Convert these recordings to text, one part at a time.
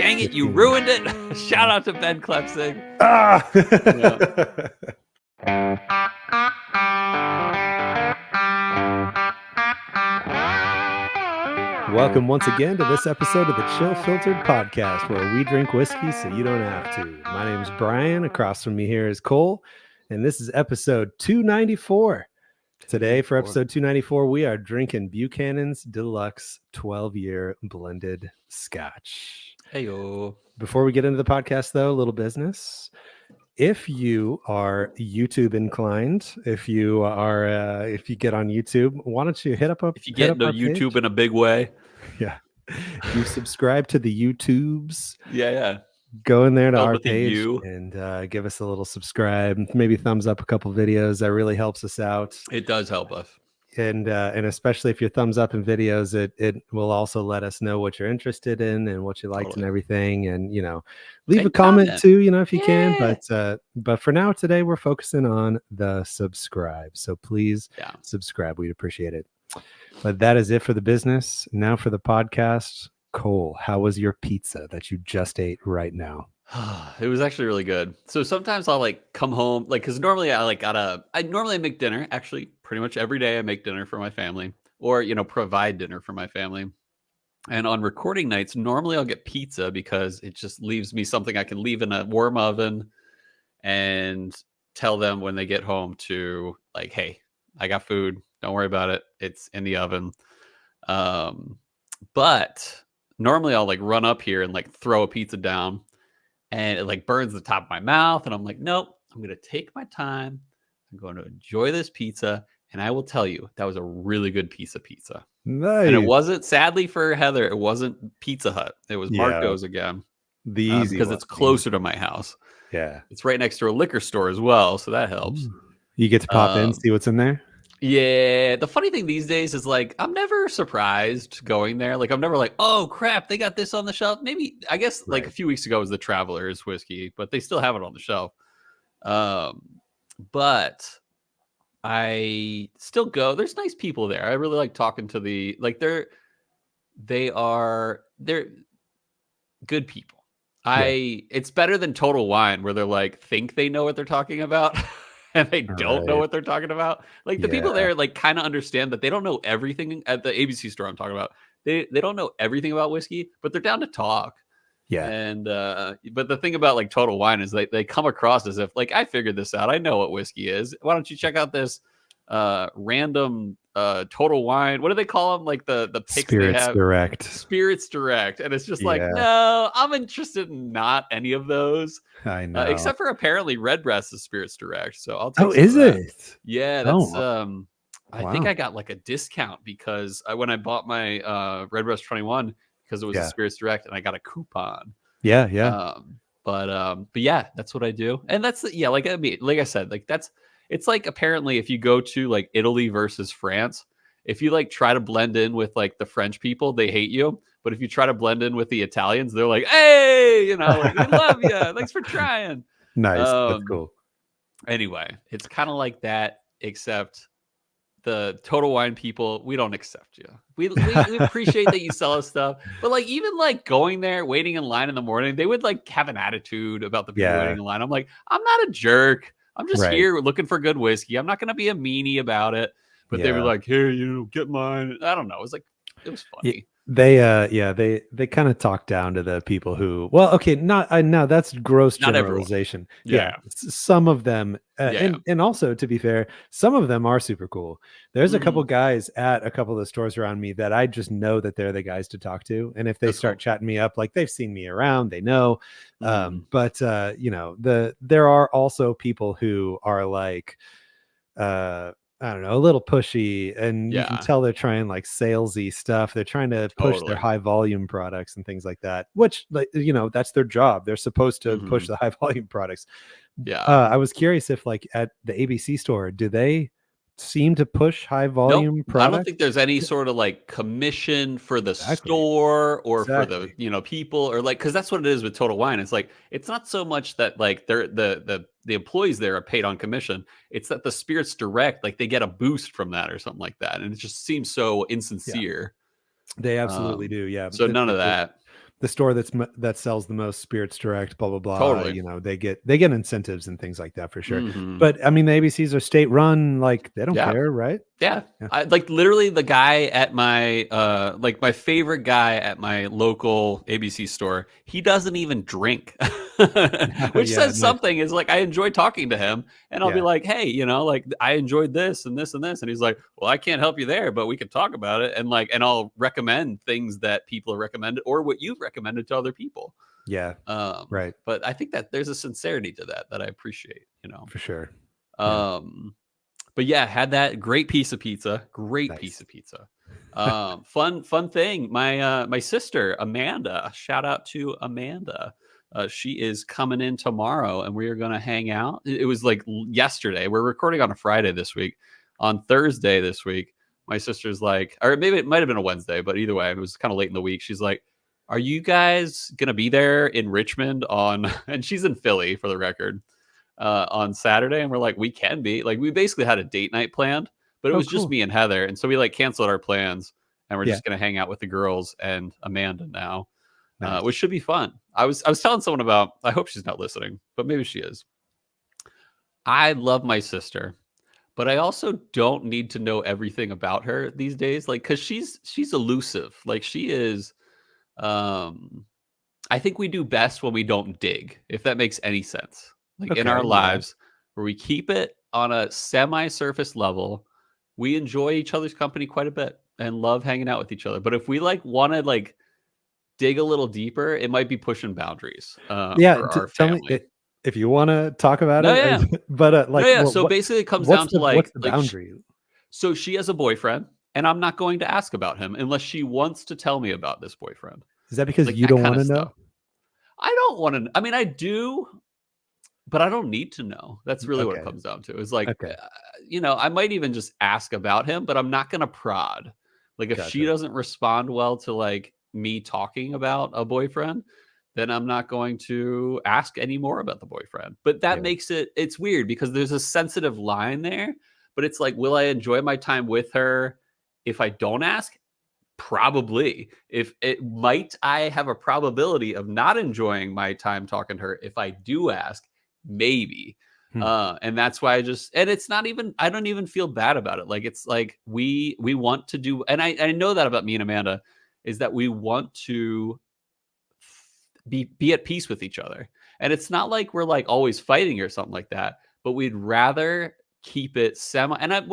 Dang it, you ruined it. Shout out to Ben Klepsing. Ah! Welcome once again to this episode of the Chill Filtered Podcast, where we drink whiskey so you don't have to. My name is Bryan. Across from me here is Cole, and this is episode 294. Today, for episode 294, we are drinking Buchanan's DeLuxe 12-year blended Scotch. Heyo. Before we get into the podcast, though, a little business. If you are YouTube inclined, if you get on YouTube, why don't you hit up if you get into YouTube page? in a big way? Yeah. If you subscribe to the YouTubes, yeah. Go in there to Spelled our with a page U. and give us a little subscribe, maybe thumbs up a couple videos. That really helps us out. It does help us. And especially if you're thumbs up in videos, it will also let us know what you're interested in and what you liked and everything. And, leave a comment too, if you can. But for now, today, we're focusing on the subscribe. So please subscribe. We'd appreciate it. But that is it for the business. Now for the podcast. Cole, how was your pizza that you just ate right now? It was actually really good. So sometimes I'll come home, because normally I normally make dinner. Actually, pretty much every day I make dinner for my family, or provide dinner for my family. And on recording nights, normally I'll get pizza because it just leaves me something I can leave in a warm oven and tell them when they get home to hey, I got food. Don't worry about it. It's in the oven. But normally I'll run up here and throw a pizza down. And it burns the top of my mouth. And I'm like, nope, I'm going to take my time. I'm going to enjoy this pizza. And I will tell you, that was a really good piece of pizza. Nice. And it wasn't, sadly for Heather, it wasn't Pizza Hut. It was Marco's again. The easy because one. It's closer to my house. Yeah. It's right next to a liquor store as well. So that helps. You get to pop in, see what's in there? Yeah, the funny thing these days is I'm never surprised going there. I'm never oh crap, they got this on the shelf. Maybe I guess a few weeks ago was the Traveler's whiskey, but they still have it on the shelf. But I still go. There's nice people there. I really like talking to the they're good people. It's better than Total Wine where they're think they know what they're talking about. And they don't know what they're talking about. The people there kind of understand that they don't know everything at the ABC store I'm talking about. They don't know everything about whiskey, but they're down to talk. Yeah. And but the thing about Total Wine is they come across as if I figured this out. I know what whiskey is. Why don't you check out this random Total Wine? What do they call them? The picks Spirits they have? Direct. Spirits Direct. And it's just no, I'm interested in not any of those. I know. Except for apparently Redbreast is Spirits Direct. So I'll take is that. it? Yeah, that's I think I got a discount because when I bought my Redbreast 21 because it was a Spirits Direct and I got a coupon. Yeah. But yeah, that's what I do. And that's like I said, it's apparently if you go to Italy versus France, if you try to blend in with the French people, they hate you. But if you try to blend in with the Italians, they're like, hey, we love you. Thanks for trying. Nice. That's cool. Anyway, it's kind of like that, except the Total Wine people, we don't accept you. We appreciate that you sell us stuff. But even going there, waiting in line in the morning, they would have an attitude about the people waiting in line. I'm like, I'm not a jerk. I'm just here looking for good whiskey. I'm not going to be a meanie about it. But they were like, here, get mine. I don't know. It was funny. They kind of talk down to the people who, no, that's gross not generalization. Yeah. Some of them, and also to be fair, some of them are super cool. There's a couple guys at a couple of the stores around me that I just know that they're the guys to talk to. And if they start chatting me up, they've seen me around, they know. But there are also people who are I don't know, a little pushy, and you can tell they're trying salesy stuff. They're trying to push their high volume products and things like that, which that's their job. They're supposed to push the high volume products. Yeah. I was curious if at the ABC store, do they seem to push high volume products? I don't think there's any sort of commission for the store or for the people or because that's what it is with Total Wine. It's it's not so much that they're the employees there are paid on commission. It's that the Spirits Direct they get a boost from that or something like that, and it just seems so insincere. They absolutely do. Yeah. So none of that. the store that sells the most spirits direct, blah blah blah. Totally. You know, they get incentives and things like that for sure. Hmm. But I mean, the ABCs are state run, like they don't Yeah. care, right? Yeah. Yeah. I like literally the guy at my like my favorite guy at my local ABC store, he doesn't even drink. Which Yeah, says nice. something. Is like I enjoy talking to him and I'll be Yeah, like, "Hey, you know, like I enjoyed this and this and this." And he's like, "Well, I can't help you there, but we can talk about it." And like and I'll recommend things that people have recommended or what you've recommended to other people. yeah, right, But I think that there's a sincerity to that that I appreciate, you know. for sure. Yeah, Um but yeah, had that great piece of pizza. Great piece nice. of pizza. Fun thing. My sister Amanda. Shout out to Amanda. She is coming in tomorrow, and we are gonna hang out. It was like yesterday. We're recording on a Friday this week. On Thursday this week, my sister's like, or maybe it might have been a Wednesday, but either way, it was kind of late in the week. She's like, "Are you guys gonna be there in Richmond on?" And she's in Philly for the record on Saturday, and we're like, we can be like, we basically had a date night planned, but it Oh, was just cool. me and Heather, and so we like canceled our plans, and we're Yeah, just gonna hang out with the girls and Amanda now, nice. which should be fun. I was telling someone about. I hope she's not listening, but maybe she is. I love my sister, but I also don't need to know everything about her these days, like because she's elusive, like she is. Um, I think we do best when we don't dig, if that makes any sense. Like in our Okay, yeah, lives, where we keep it on a semi-surface level, we enjoy each other's company quite a bit and love hanging out with each other. But if we like want to like dig a little deeper, it might be pushing boundaries yeah. for our Tell me family. if you want to talk about No, it, yeah, but no, like, yeah. So basically, it comes down to what's the like boundary? so she has a boyfriend, and I'm not going to ask about him unless she wants to tell me about this boyfriend, Is that because like you that don't kind want of to know? stuff. I don't want to. I mean, I do, but I don't need to know. That's really what it Okay, comes down to. Is like, okay, you know, I might even just ask about him, but I'm not gonna prod. Like, if she gotcha. doesn't respond well to like me talking about a boyfriend, then I'm not going to ask any more about the boyfriend. But that Yeah, makes it's weird because there's a sensitive line there. But it's like, will I enjoy my time with her if I don't ask? Probably. If it might I have a probability of not enjoying my time talking to her if I do ask? Maybe. hmm, And that's why I just and it's not even I don't even feel bad about it. Like it's like we want to do and I know that about me and Amanda is that we want to be at peace with each other. And it's not like we're like always fighting or something like that, but we'd rather keep it semi and I'm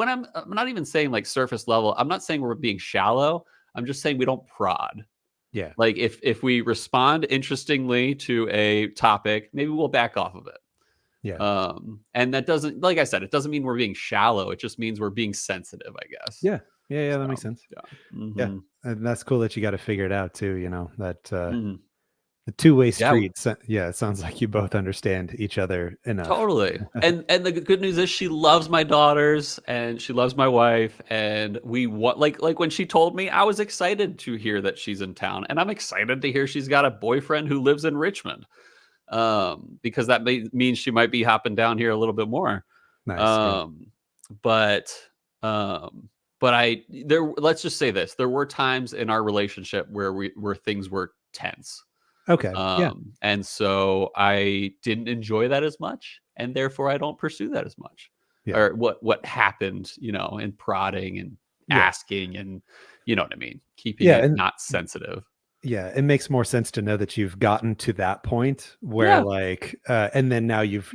not even saying like surface level. I'm not saying we're being shallow. I'm just saying we don't prod. yeah, Like if we respond interestingly to a topic, maybe we'll back off of it. yeah, And that doesn't, like I said, it doesn't mean we're being shallow. It just means we're being sensitive, I guess. yeah, yeah, yeah. That makes So sense. yeah. Yeah, Hmm. and that's cool that you got to figure it out too. You know that Hmm. the two-way Yeah. street. Yeah, it sounds like you both understand each other enough. Totally. And the good news is she loves my daughters and she loves my wife and we want like when she told me I was excited to hear that she's in town and I'm excited to hear she's got a boyfriend who lives in Richmond. Because that means she might be hopping down here a little bit more. Nice. Yeah. Um but um but I there let's just say this. There were times in our relationship where things were tense. Okay. Yeah. And so I didn't enjoy that as much, and therefore I don't pursue that as much. Yeah. Or what happened, you know, in prodding and Yeah. asking and you know what I mean, keeping Yeah. it And not sensitive. yeah, it makes more sense to know that you've gotten to that point where Yeah, like and then now you've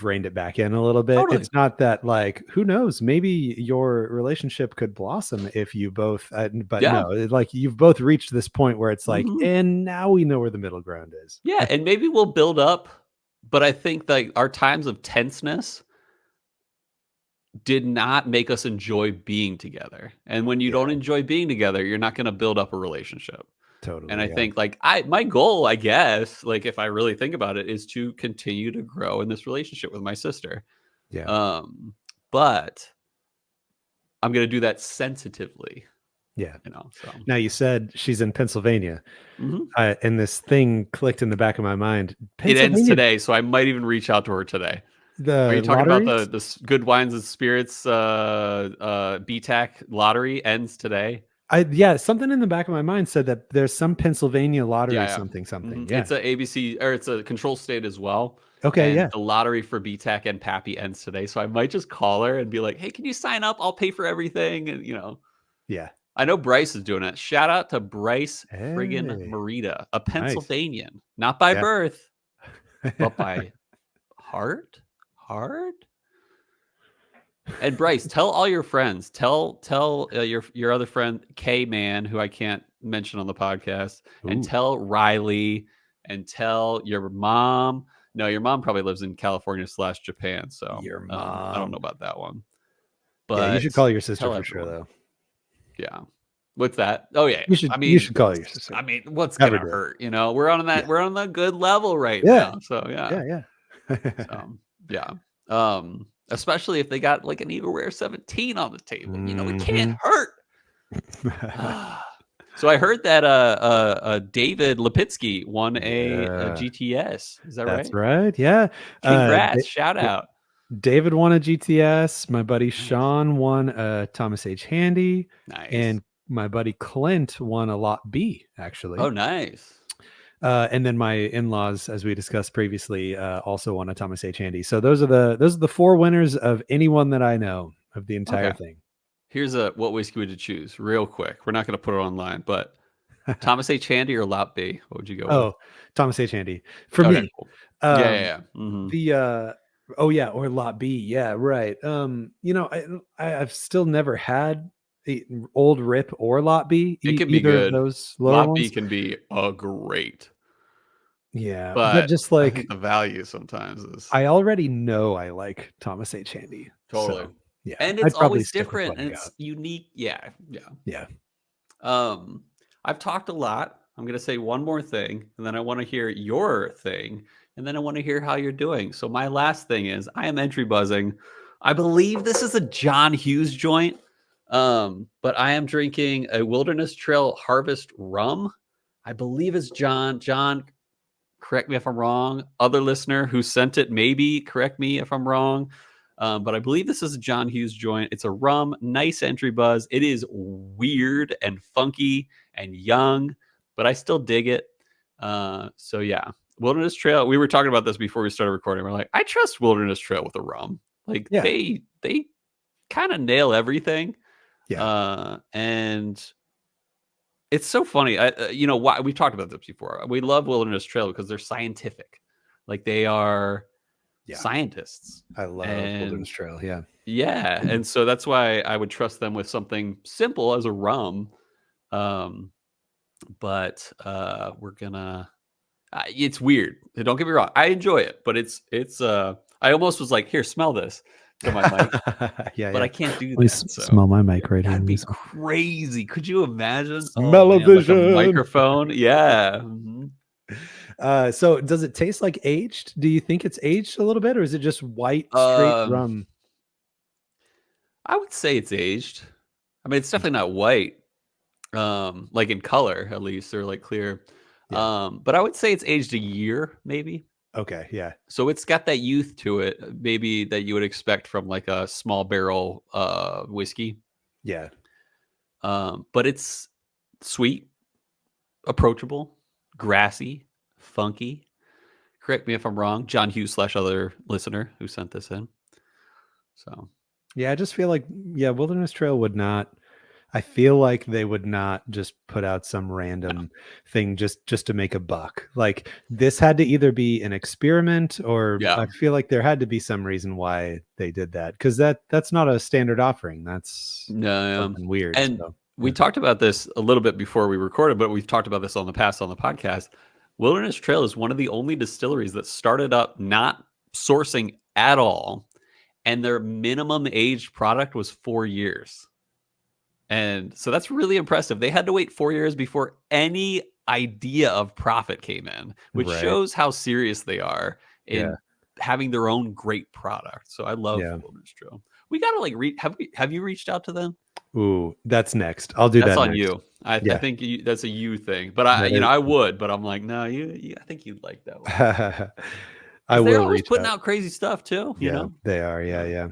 reined it back in a little bit. totally. It's not that like who knows, maybe your relationship could blossom if you both but Yeah. no, like you've both reached this point where it's like Mhm. and now we know where the middle ground is. Yeah, and maybe we'll build up, but I think that our times of tenseness did not make us enjoy being together. And when you don't Yeah, enjoy being together, you're not gonna build up a relationship. And I totally. Yeah. think like I my goal, I guess, like if I really think about it, is to continue to grow in this relationship with my sister. Yeah. Um, but I'm gonna do that sensitively, Yeah. you know. So Now you said she's in Pennsylvania. mhm. And this thing clicked in the back of my mind. It ends Pennsylvania, today, so I might even reach out to her today. Are you the talking about lotteries? the good wines and spirits BTAC lottery ends today? Yeah, something in the back of my mind said that there's some Pennsylvania lottery Yeah, something. Yeah. It's a ABC, or it's a control state as well. Okay, And yeah. the lottery for BTAC and Pappy ends today, so I might just call her and be like, "Hey, can you sign up? I'll pay for everything." And Yeah. I know Bryce is doing it. Shout out to Bryce friggin' Hey, Merida, a nice. Pennsylvanian, not by Yeah. birth, but by heart. Heart. And Bryce, tell all your friends. Tell your other friend K Man, who I can't mention on the podcast, and Ooh. tell Riley, and tell your mom. No, your mom probably lives in California / Japan, so Your I don't know mom. about that one. Yeah, you But should call your sister tell for sure, everyone. though. Yeah. What's that? Oh yeah. You should call your sister. What's Have her gonna do it. hurt? We're on that. Yeah. We're on the good level right Yeah. now. So yeah. Yeah, So yeah. Especially if they got like an Eagle Rare 17 on the table. It can't Mhm. hurt. So I heard that David Lipitsky won a Yeah. GTS. Is that That's right? right, yeah. Da Congrats. Shout yeah, out. David won a GTS, my buddy Nice. Sean won a Thomas H. Handy, Nice. and my buddy Clint won a Lot B, actually. Oh, nice. And then my in-laws, as we discussed previously, also won a Thomas H. Handy. So those are the 4 winners of anyone that I know of the entire Okay. thing. Here's what whiskey would you choose, real quick. We're not going to put it online, but Thomas H. Handy or Lot B? What would you go with? Oh, Thomas H. Handy. For Okay, me, cool. um, Yeah. Mm-hmm. oh yeah, or Lot B. Yeah, right. I've still never had the Old Rip or Lot B, It can be either of good. those lower Lot B ones. can be a great, Yeah, but but just I think like the value sometimes is I already know I like Thomas H. Handy. totally. So yeah, And it's I'd probably always stick with different what I and got. it's unique. Yeah. Yeah. I've talked a lot. I'm going to say one more thing, and then I want to hear your thing, and then I want to hear how you're doing. So my last thing is I am entry buzzing. I believe this is a John Hughes joint, but I am drinking a Wilderness Trail Harvest rum. I believe it's John. John, correct me if I'm wrong. Other listener who sent it, maybe correct me if I'm wrong. But I believe this is a John Hughes joint. It's a rum, nice entry buzz. It is weird and funky and young, but I still dig it. So yeah, Wilderness Trail. We were talking about this before we started recording. We're like, I trust Wilderness Trail with a rum. Like Yeah. they kind of nail everything. Yeah. And it's so funny. Why we've talked about this before. We love Wilderness Trail because they're scientific. Like they are scientists. I love Wilderness Trail. Yeah. Yeah. And so that's why I would trust them with something simple as a rum. But we're gonna it's weird. Don't get me wrong. I enjoy it, but it's I almost was like, here, smell this to my mic. But I can't do that. So smell my mic right here. That'd be crazy. Could you imagine? Smell-o-vision. Like a microphone. Yeah. Mm-hmm. So does it taste like aged? Do you think it's aged a little bit, or is it just white straight rum? I would say it's aged. I mean, it's definitely not white. Like in color, at least, or like clear. Yeah. But I would say it's aged a year, maybe. Okay, yeah. So it's got that youth to it, maybe that you would expect from like a small barrel whiskey. Yeah. But it's sweet, approachable, grassy, funky. Correct me if I'm wrong. John Hughes / other listener who sent this in. So yeah, I just feel like Wilderness Trail would not. I feel like they would not just put out some random thing just to make a buck. Like this had to either be an experiment, or I feel like there had to be some reason why they did that, because that's not a standard offering. That's something weird. And we talked about this a little bit before we recorded, but we've talked about this on the past on the podcast. Wilderness Trail is one of the only distilleries that started up not sourcing at all, and their minimum aged product was 4 years. And so that's really impressive. They had to wait 4 years before any idea of profit came in, which shows how serious they are in having their own great product. So I love Wilderness Trail. We got to have you reached out to them? Ooh, that's next. I'll do that. That's on next. you. I think that's a you thing. But I would, but I'm like, no, I think you'd like that one. I will. They're always putting out crazy stuff too. You know, they are. Yeah.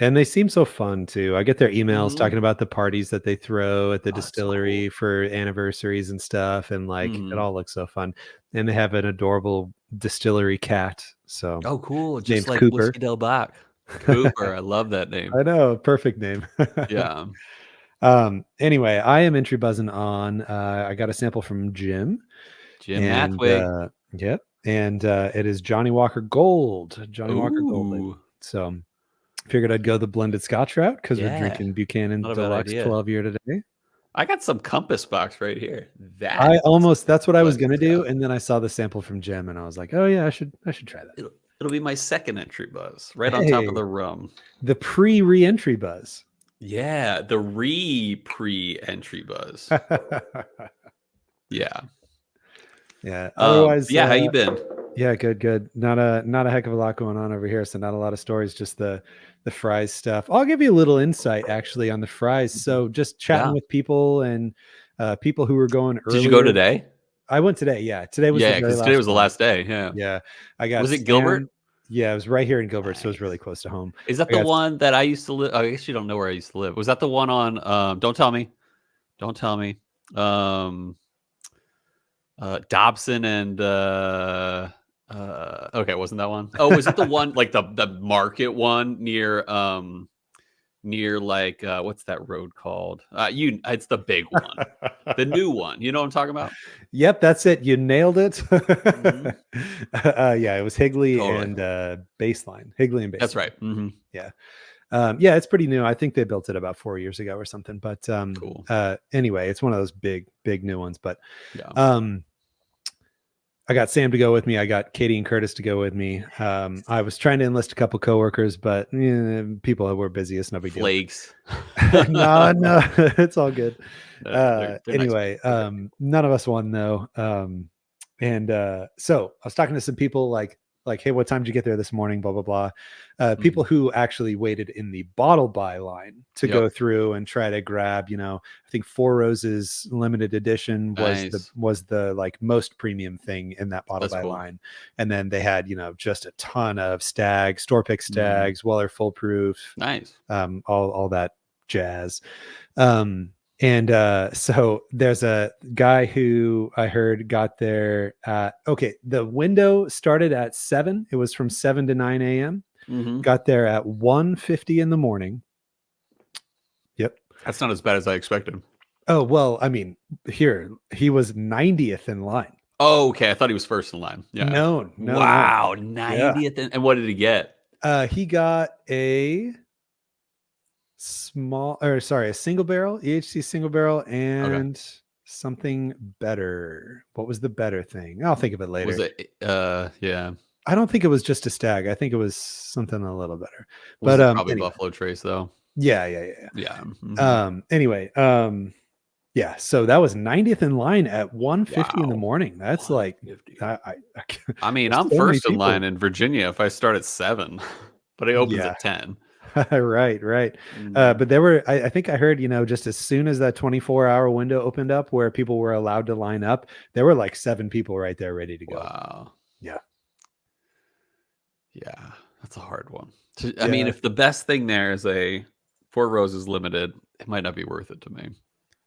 And they seem so fun too. I get their emails Mhm. talking about the parties that they throw at the Oh, that's so cool. distillery for anniversaries and stuff, and like it Mhm. all looks so fun. And they have an adorable distillery cat. So Oh, cool, his just name's like Cooper. Whiskey Del Black. Cooper, I love that name. I know, perfect name. Yeah. Anyway, I am entry buzzing on. I got a sample from Jim, Jim and Matwig. yep, and it is Johnny Walker Gold, Johnny Walker Gold label. Ooh, So figured I'd go the blended Scotch route because we're yeah, drinking Buchanan not a bad Deluxe idea. 12 year today. I got some Compass box right here. I That's almost that's what I was blended gonna do, Scotch. and then I saw the sample from Jim, and I was like, oh yeah, I should try that. It'll be my second entry buzz, right on top of Hey, the rum. the pre-reentry buzz. Yeah, the pre-entry buzz. Yeah. Yeah. Otherwise, Yeah, how you been? yeah, good, good. Not a heck of a lot going on over here, so not a lot of stories, just the fries stuff. I'll give you a little insight actually on the fries. Mhm. So just chatting Yeah. with people and people who were going Did you go earlier. today? I went today. Yeah, today was the Yeah, very because today last was the one. last day. Yeah. Yeah, I got Was it Gilbert? Sam. Yeah, it was right here in Gilbert, so it was really Nice. close to home. Is that I the got one that I used to live? I guess you don't know where I used to live. Was that the one on? Don't tell me. Don't tell me. Um, Dobson and okay, wasn't that one? Oh, was it the one like the market one near like what's that road called? It's the big one, the new one. You know what I'm talking about? Yep, that's it. You nailed it. Hmm. Yeah, it was Higley Totally. and Baseline. Higley and That's Baseline. right. Hmm. Yeah. Yeah, it's pretty new. I think they built it about 4 years ago or something. But Cool. anyway, it's one of those big new ones. But Yeah. um, I got Sam to go with me. I got Katie and Curtis to go with me. I was trying to enlist a couple coworkers, but people were busy. It's no big deal. Flakes. No, no, it's all good. They're nice Anyway, people. They're great. none of us won though. And so I was talking to some people like, hey, what time did you get there this morning? Blah blah blah. People Mhm. who actually waited in the bottle buy line to Yep. go through and try to grab. I think Four Roses limited edition was the Nice. was the like most premium thing in that bottle That's buy cool. line. And then they had just a ton of stag store pick Mhm. stags, Weller full proof, Nice. all that jazz. Um, and so there's a guy who I heard got there. Okay, the window started at 7. It was from 7 to 9 a.m. Mhm. Got there at 1:50 in the morning. Yep. That's not as bad as I expected. Oh well, I mean, here he was 90th in line. Oh, okay. I thought he was first in line. Yeah. No, no, no. Wow, Yeah. 90th, and what did he get? He got a single barrel, EHC single barrel, Okay. and something better. What was the better thing? I'll think of it Was later. it yeah. I don't think it was just a stag. I think it was something a little better. Was But it probably anyway. Buffalo Trace though? Yeah, yeah, yeah, Yeah. yeah. Mhm. Anyway, yeah, so that was 90th in line at 1:50 in the Wow. morning. That's like 150. I I mean, there's I'm so many first in line people. in Virginia if I start at 7, but it opens Yeah. at 10. Right, right. Mhm. But there were, I think I heard, just as soon as that 24-hour window opened up where people were allowed to line up, there were like 7 people right there ready to go. Wow. Yeah. Yeah, that's a hard one. I mean, Yeah. if the best thing there is a Four Roses Limited, it might not be worth it to me.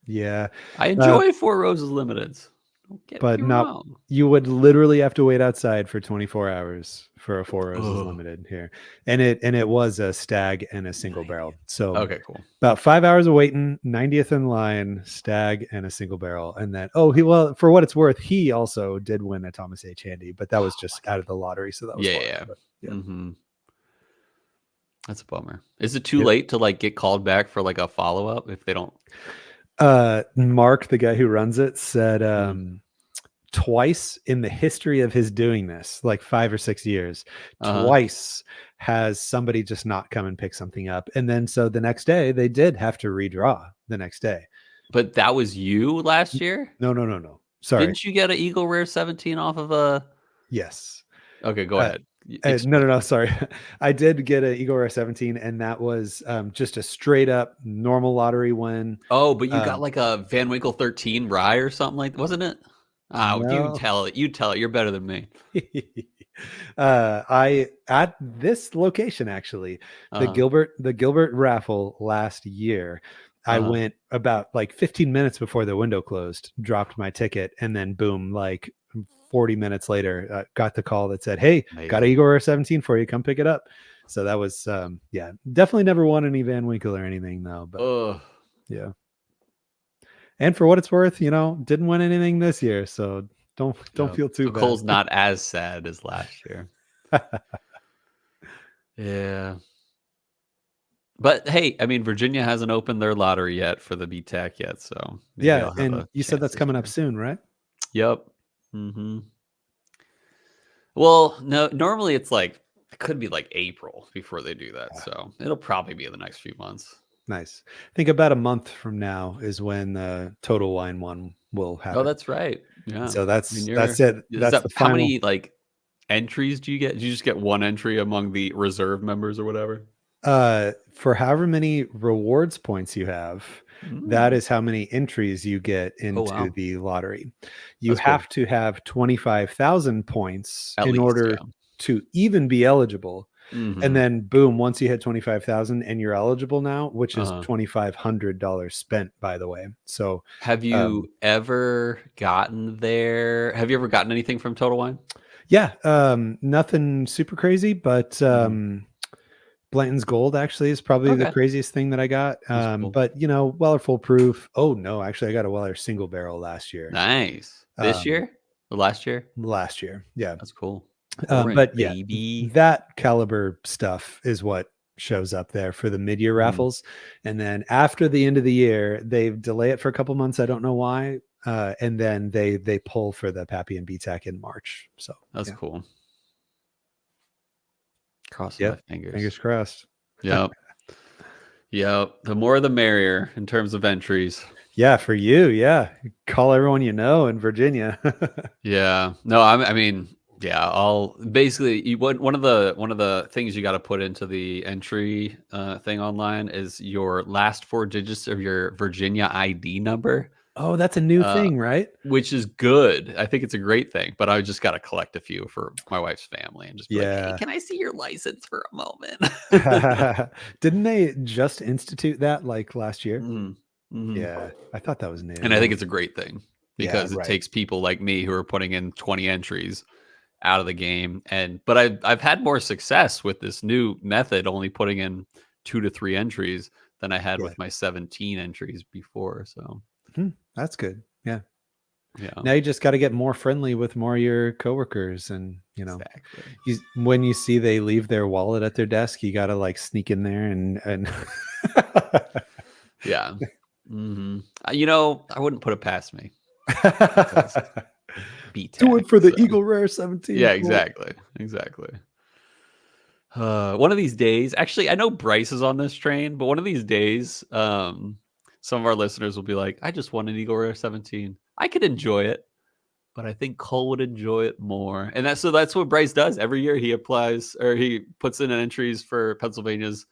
Yeah. I Uh, enjoy Four Roses Limiteds. Don't get but me not, wrong. you would literally have to wait outside for 24 hours for a Four Roses Oh, Limited here. And it was a stag and a single 90th. barrel. So Okay, cool. about 5 hours of waiting, 90th in line, stag and a single barrel. And then, well, for what it's worth, he also did win a Thomas H. Handy, but that was Oh, just look out at of the lottery. So that was yeah, fine. yeah. But yeah. Mm-hmm. That's a bummer. Is it too Yep. late to like get called back for like a follow up if they don't? Mark, the guy who runs it, said Mhm. twice in the history of his doing this, like 5 or 6 years, Uh-huh. twice has somebody just not come and pick something up. And then so the next day they did have to redraw the next day. But that was you last year? No, no, no, no. Sorry. Didn't you get an Eagle Rare 17 off of a? Yes. Okay, go Uh, ahead. no, no, Explain. no. Sorry, I did get a Eagle Rare 17, and that was just a straight up normal lottery win. Oh, but you got Um, like a Van Winkle 13 rye or something like, wasn't it? Oh, you no, tell it. You tell it. You're better than me. I at this location actually, Uh-huh. The Gilbert raffle last year, I Uh-huh. went about like 15 minutes before the window closed, dropped my ticket, and then boom, like 40 minutes later, got the call that said, "Hey, got a Amazing. Igor 17 for you. Come pick it up." So that was yeah, definitely never won any Van Winkle or anything though, but Ugh. yeah. And for what it's worth, didn't win anything this year, so don't Yep. feel too So bad. Cole's not as sad as last year. Yeah. But hey, I mean, Virginia hasn't opened their lottery yet for the BTAC yet, so maybe Yeah, I'll have and a you said chance that's this coming up year. soon, right? Yep. Hmm. Well, no, normally it's like it could be like April before they do that, Ah, so it'll probably be in the next few months. nice. I think about a month from now is when the Total Wine one will Oh, happen. that's right. Yeah. So I mean, that's you're it. is That's that the how final. many like entries do you get? Do you just get one entry among the reserve members or whatever? For however many rewards points you have, that Mm. is how many entries you get Oh into wow, the lottery. You that's cool. have to have 25,000 points At in least, order yeah. to even be eligible. And Hmm. then boom, once you hit 25,000 and you're eligible now, which is Uh-huh. $2,500 spent, by the way. So, Have you um, ever gotten there? Have you ever gotten anything from Total Wine? yeah, nothing super crazy, but Mhm. Blanton's Gold actually is probably the Okay, craziest thing that I got. that's cool. But Weller Full Proof. Oh no, actually, I got a Weller Single Barrel last year. Nice. This Um, year? Or last year? Last year, yeah. That's cool. Pouring, But yeah, baby. that caliber stuff is what shows up there for the mid-year Mhm. raffles, and then after the end of the year, they delay it for a couple months. I don't know why, and then they pull for the Pappy and BTAC in March. So That's yeah, cool. Crossing my yep. fingers. Fingers crossed. Yep. Yep. The more the merrier in terms of entries. Yeah, for you, yeah. Call everyone you know in Virginia. Yeah. No, I mean, yeah, I'll basically one of the things you got to put into the entry thing online is your last four digits of your Virginia ID number. Oh, that's a new Uh, thing, right? which is good. I think it's a great thing, but I just got to collect a few for my wife's family and just be like, "Hey, Yeah. can I see your license for a moment?" Didn't they just institute that like last year? Mhm, mhm. Yeah, I thought that was new. And I Yeah. think it's a great thing Yeah, because it right. takes people like me who are putting in 20 entries out of the game, but I've had more success with this new method, only putting in 2 to 3 entries than I had Yeah. with my 17 entries before, so, Hmm, that's good. Yeah. yeah, Now you just got to get more friendly with more of your coworkers, and exactly. when you see they leave their wallet at their desk, you got to like sneak in there and Yeah. Mhm. I wouldn't put it past me because do BTAC, it for the so Eagle Rare 17 yeah, Colt. exactly, exactly. One of these days, actually, I know Bryce is on this train, but one of these days, some of our listeners will be like, "I just won an Eagle Rare 17. I could enjoy it, but I think Cole would enjoy it more." And that's what Bryce does every year. He applies or he puts in entries for Pennsylvania's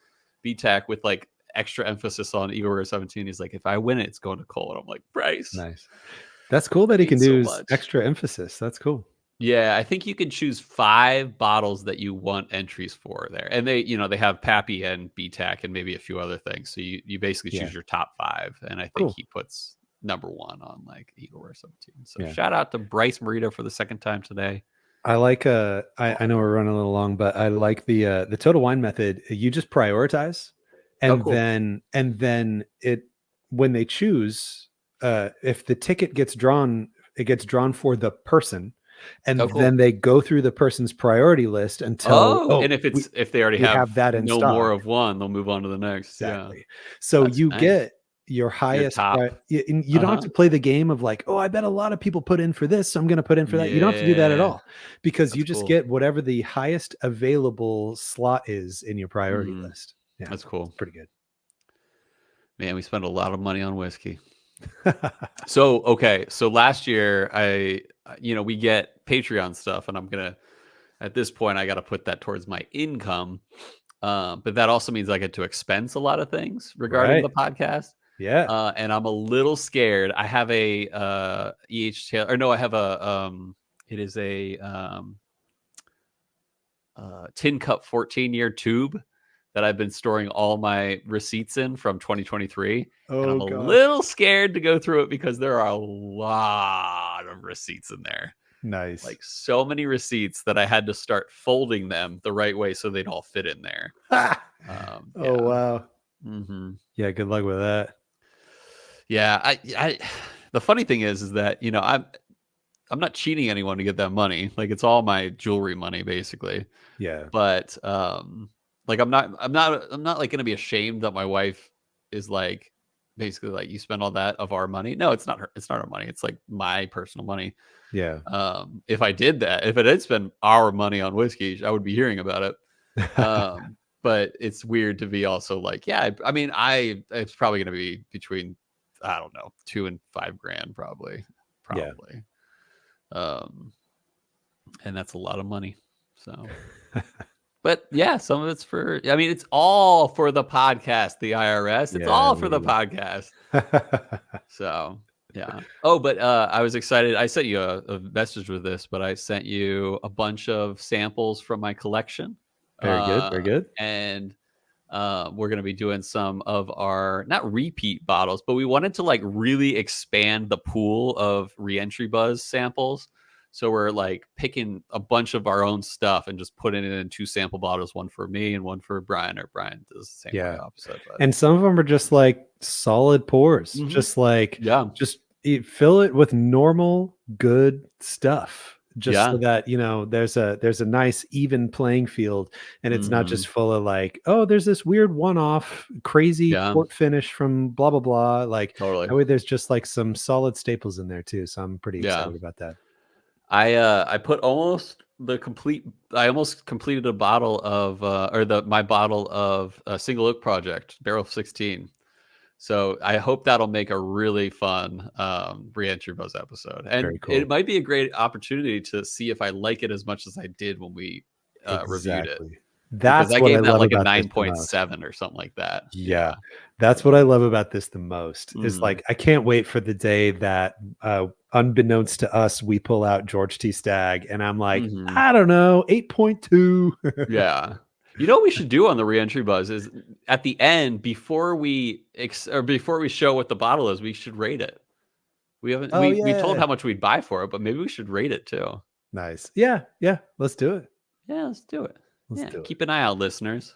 BTAC with like extra emphasis on Eagle Rare 17. He's like, "If I win it, it's going to Cole." And I'm like, "Bryce, Nice. That's cool that he can thanks so do much." extra emphasis. That's cool. Yeah, I think you could choose 5 bottles that you want entries for there. And they have Pappy and BTAC and maybe a few other things. So you basically Yeah. choose your top 5, and I think Cool. he puts number 1 on, like, Eagle or something. So Yeah. shout out to Bryce Morita for the second time today. I like I know we're running a little long, but I like the total wine method. You just prioritize, Oh, and cool. then it when they choose, if the ticket gets drawn, it gets drawn for the person, and Oh, then cool. they go through the person's priority list until, Oh, oh, and if they already we have have that in no more stock. of one, they'll move on to the next. Yeah. Exactly. So That's you nice. get your Your highest top. you don't have Uh-huh. to play the game of like, oh, I bet a lot of people put in for this, so I'm going to put in for that. You don't have to do that at Yeah. all, because you That's just cool. get whatever the highest available slot is in your priority Mhm. list. Yeah, That's cool. it's pretty good. Man, we spend a lot of money on whiskey. So, okay, so last year we get Patreon stuff, and I'm gonna at this point I got to put that towards my income. But that also means I get to expense a lot of things regarding Right. the podcast. Yeah. And I'm a little scared. I have a EH Taylor, or no, I have it is a tin cup 14-year tube that I've been storing all my receipts in from 2023. And I'm Oh a gosh. little scared to go through it because there are a lot of receipts in there. Nice. Like so many receipts that I had to start folding them the right way so they'd all fit in there. Oh Yeah. wow. Mm-hmm. Yeah, good luck with that. Yeah. The funny thing is that, I'm not cheating anyone to get that money. Like it's all my jewelry money basically. Yeah. But like I'm not like gonna be ashamed that my wife is like basically like you spend all that of our money. No, it's not our money. It's like my personal money. Yeah. If I did that, if I did spend our money on whiskey, I would be hearing about it. But it's weird to be also like, yeah, I mean, it's probably gonna be between, I don't know, 2 and 5 grand probably. Yeah. Probably. And that's a lot of money. So but yeah, some of it's I mean, it's all for the podcast, the IRS. It's Yeah, all for the baby. podcast. So yeah. Oh, but I was excited. I sent you a message with this, but I sent you a bunch of samples from my collection. Very good. Very good. And we're going to be doing some of our not repeat bottles, but we wanted to like really expand the pool of reentry buzz samples. So we're like picking a bunch of our own stuff and just putting it in 2 sample bottles, one for me and one for Bryan, or Bryan does the same way Yeah. opposite. But And some of them are just like solid pours. Just like yeah, fill it with normal good stuff. Just so yeah, that, there's a nice even playing field, and it's not hmm just full of like, oh, there's this weird one-off crazy yeah, port finish from blah blah blah. Like totally, that way there's just like some solid staples in there too. So I'm pretty yeah. excited about that. I put almost the complete. I almost completed a bottle of my bottle of Single Oak Project Barrel 16. So I hope that'll make a really fun reentry buzz episode, and Very it cool. might be a great opportunity to see if I like it as much as I did when we reviewed it, Exactly. because That's I what I gave that love like a about this the most. 9.7 or something like that. Yeah. Yeah. That's what I love about this the most is Mm. like, I can't wait for the day that, unbeknownst to us, we pull out George T. Stagg and I'm like, Hmm. I don't know, 8.2. Yeah. You know what we should do on the reentry buzz is at the end before we before we show what the bottle is, we should rate it. We haven't Oh, we've told yeah. how much we'd buy for it, but maybe we should rate it too. Nice. Yeah. Yeah. Let's do it. Yeah, let's do it. Let's Yeah, do keep an eye out, listeners.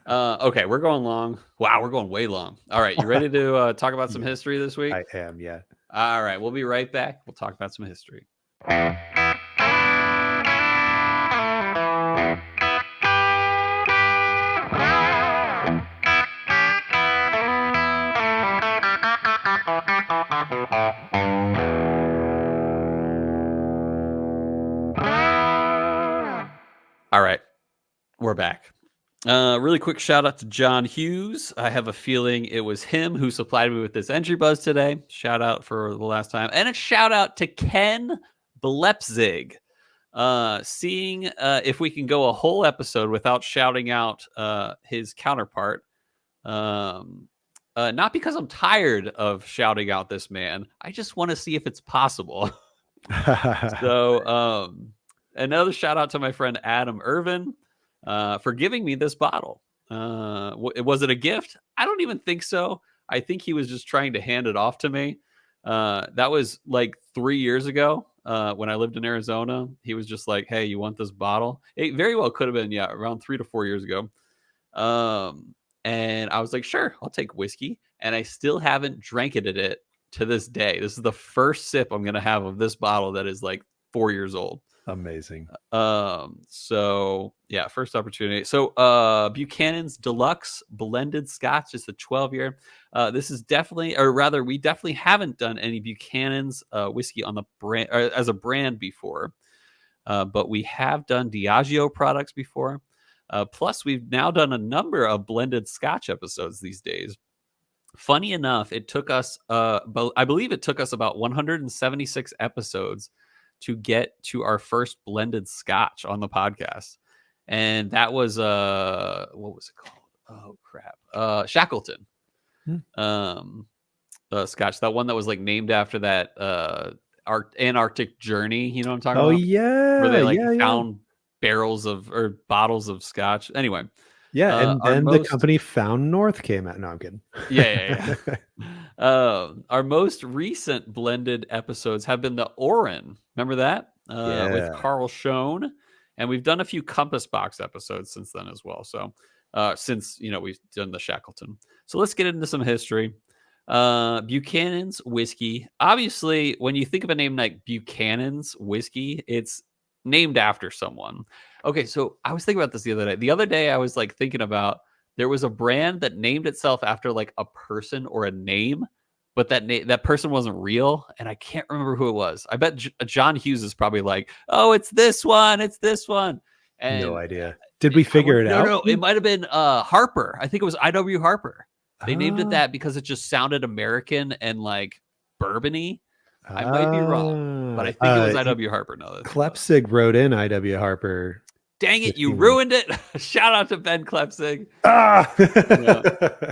Okay, we're going long. Wow, we're going way long. All right, you ready to talk about some Yeah, history this week? I am. Yeah. All right, we'll be right back. We'll talk about some history. All right, we're back. Really quick shout out to John Hughes. I have a feeling it was him who supplied me with this entry buzz today. Shout out for the last time. And a shout out to Ken Blepzig. Seeing if we can go a whole episode without shouting out his counterpart. Not because I'm tired of shouting out this man. I just want to see if it's possible. So, another shout out to my friend Adam Irvin for giving me this bottle. Was it a gift? I don't even think so. I think he was just trying to hand it off to me. That was like 3 years ago when I lived in Arizona. He was just like, "Hey, you want this bottle?" It very well could have been, yeah, around 3 to 4 years ago. And I was like, "Sure, I'll take whiskey." And I still haven't drank it to this day. This is the first sip I'm gonna have of this bottle that is like 4 years old. Amazing. So yeah, first opportunity. So Buchanan's DeLuxe Blended Scotch is the 12-year. This is definitely, or rather, we definitely haven't done any Buchanan's whiskey on the brand as a brand before. But we have done Diageo products before. Plus, we've now done a number of blended Scotch episodes these days. Funny enough, it took us, I believe it took us about 176 episodes to get to our first blended Scotch on the podcast, and that was what was it called? Oh crap, Shackleton, Hmm. Scotch. That one that was like named after that Antarctic journey. You know what I'm talking Oh about? Where yeah. they like Yeah. Yeah. found barrels of or bottles of scotch. Anyway, Yeah, and our then the most company Found North came out. No, I'm kidding. Our most recent blended episodes have been the Orin. Remember that? With Yeah. Carl Schoen. And we've done a few Compass Box episodes since then as well. So since, we've done the Shackleton. So let's get into some history. Buchanan's whiskey. Obviously, when you think of a name like Buchanan's whiskey, it's named after someone. Okay, so I was thinking about this the other day. The other day, I was like thinking about there was a brand that named itself after like a person or a name, but that person wasn't real, and I can't remember who it was. I bet John Hughes is probably like, "Oh, it's this one, it's this one," No and idea. Did we figure it out? no, it might have been Harper. I think it was I.W. Harper. They named it Ah, that because it just sounded American and like bourbony. I might be wrong, but ah, I think it was I.W. Harper. No, that I think about it. Klepsig wrote in I.W. Harper Dang it, you 15 ruined it. Shout out to Ben Klepsig. Ah! Yeah.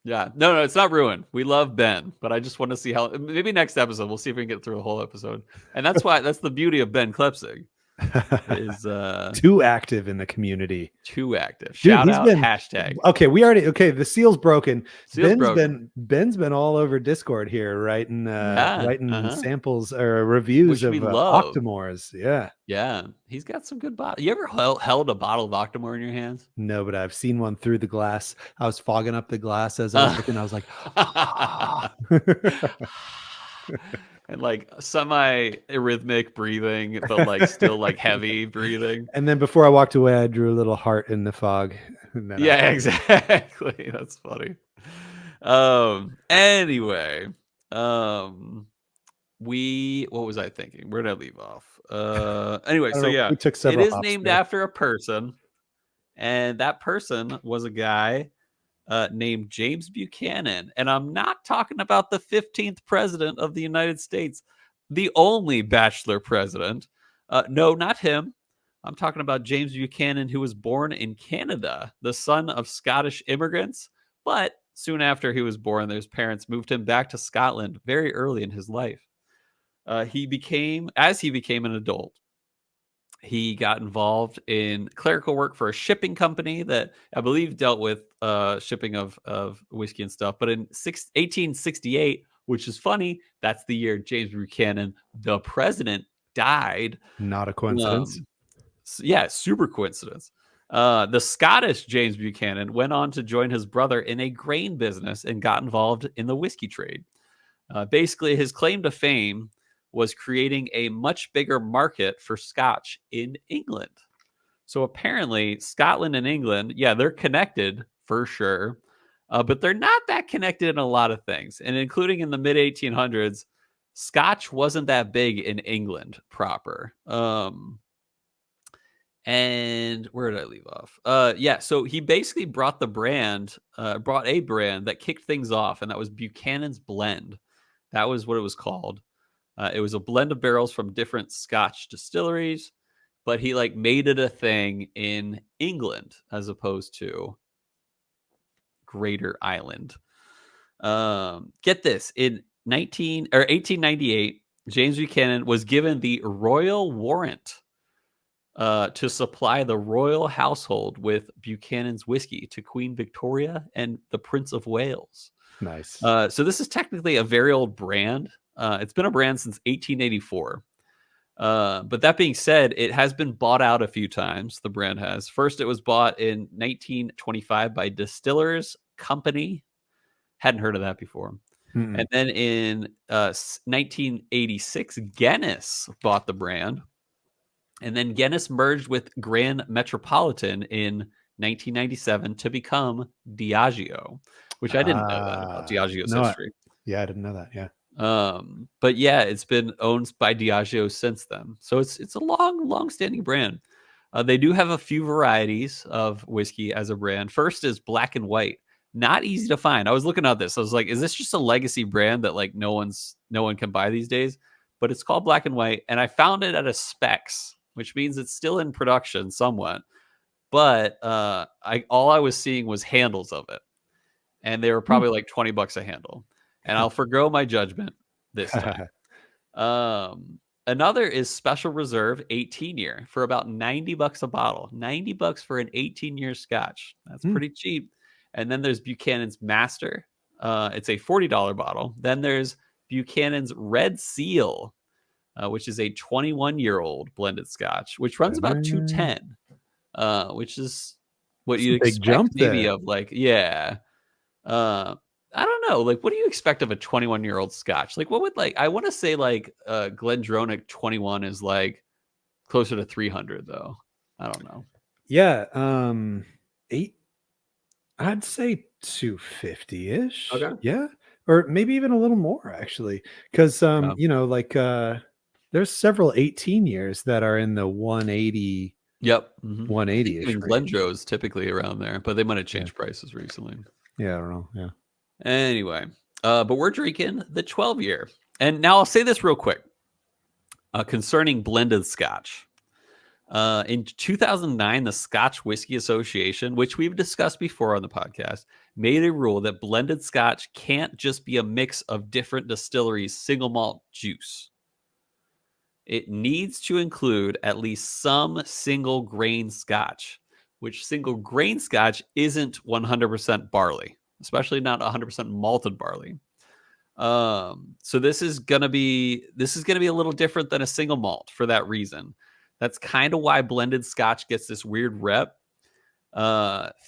Yeah. No, it's not ruined. We love Ben, but I just want to see how maybe next episode we'll see if we can get through a whole episode. And that's the beauty of Ben Klepsig is Too active in the community. too active. Dude, Shout he's out been hashtag. Okay, the seal's broken. Seal's broken. Ben's been all over Discord here writing Yeah. samples or reviews Which we of love. Octomores. Yeah. Yeah. He's got some good bottles. You ever held a bottle of Octomore in your hands? No, but I've seen one through the glass. I was fogging up the glass as I was looking. I was like, ah. And like semi-rhythmic breathing, but like still like heavy breathing. And then before I walked away, I drew a little heart in the fog. Yeah, exactly. That's funny. Anyway, what was I thinking? Where did I leave off? Anyway, so yeah, we took it several is hops named there. after a person, and that person was a guy named James Buchanan. And I'm not talking about the 15th president of the United States, the only bachelor president. No, not him. I'm talking about James Buchanan, who was born in Canada, the son of Scottish immigrants. But soon after he was born, his parents moved him back to Scotland very early in his life. As he became an adult, he got involved in clerical work for a shipping company that I believe dealt with shipping of whiskey and stuff. But in 1868, which is funny, that's the year James Buchanan, the president, died. Not a coincidence. Yeah, super coincidence. The Scottish James Buchanan went on to join his brother in a grain business and got involved in the whiskey trade. Basically, his claim to fame was creating a much bigger market for Scotch in England. So apparently, Scotland and England, yeah, they're connected for sure, but they're not that connected in a lot of things. And including in the mid 1800s, Scotch wasn't that big in England proper. And where did I leave off? Yeah, so he basically brought a brand that kicked things off, and that was Buchanan's Blend. That was what it was called. It was a blend of barrels from different Scotch distilleries, but he like made it a thing in England as opposed to Greater Island. Get this: in 1898, James Buchanan was given the royal warrant to supply the royal household with Buchanan's whiskey to Queen Victoria and the Prince of Wales. Nice. So this is technically a very old brand. It's been a brand since 1884. But that being said, it has been bought out a few times. The brand has. First, it was bought in 1925 by Distillers Company. Hadn't heard of that before. Mm-mm. And then in 1986, Guinness bought the brand. And then Guinness merged with Grand Metropolitan in 1997 to become Diageo, which I didn't know that about Diageo's history. Yeah, I didn't know that. Yeah. But yeah, it's been owned by Diageo since then. So it's a long-standing brand. They do have a few varieties of whiskey as a brand. First is Black and White. Not easy to find. I was looking at this. I was like, is this just a legacy brand that like no one can buy these days? But it's called Black and White, and I found it at a Specs, which means it's still in production somewhat. But all I was seeing was handles of it, and they were probably like $20 a handle. And I'll forgo my judgment this time. Another is Special Reserve 18-year for about $90 a bottle. $90 for an 18-year Scotch. That's Hmm. pretty cheap. And then there's Buchanan's Master. It's a $40 bottle. Then there's Buchanan's Red Seal, which is a 21-year-old blended Scotch, which runs about 210, which is what It's a you'd big expect jump maybe there. of like, yeah. I don't know. Like, what do you expect of a 21-year-old Scotch? Like, what would like? I want to say like Glendronach 21 is like closer to 300 though. I don't know. Yeah, eight. I'd say 250-ish. Okay. Yeah, or maybe even a little more actually, because Yeah. like there's several 18 years that are in the 180 Yep. I think 180-ish even range. Glendro's typically around there, but they might have Yeah, changed prices recently. yeah, I don't know. Yeah, Anyway, but we're drinking the 12-year, and now I'll say this real quick concerning blended Scotch. In 2009, the Scotch Whisky Association, which we've discussed before on the podcast, made a rule that blended Scotch can't just be a mix of different distilleries' single malt juice. It needs to include at least some single grain Scotch, which single grain Scotch isn't 100% barley, especially not 100% malted barley. So this is gonna be a little different than a single malt for that reason. That's kind of why blended Scotch gets this weird rep.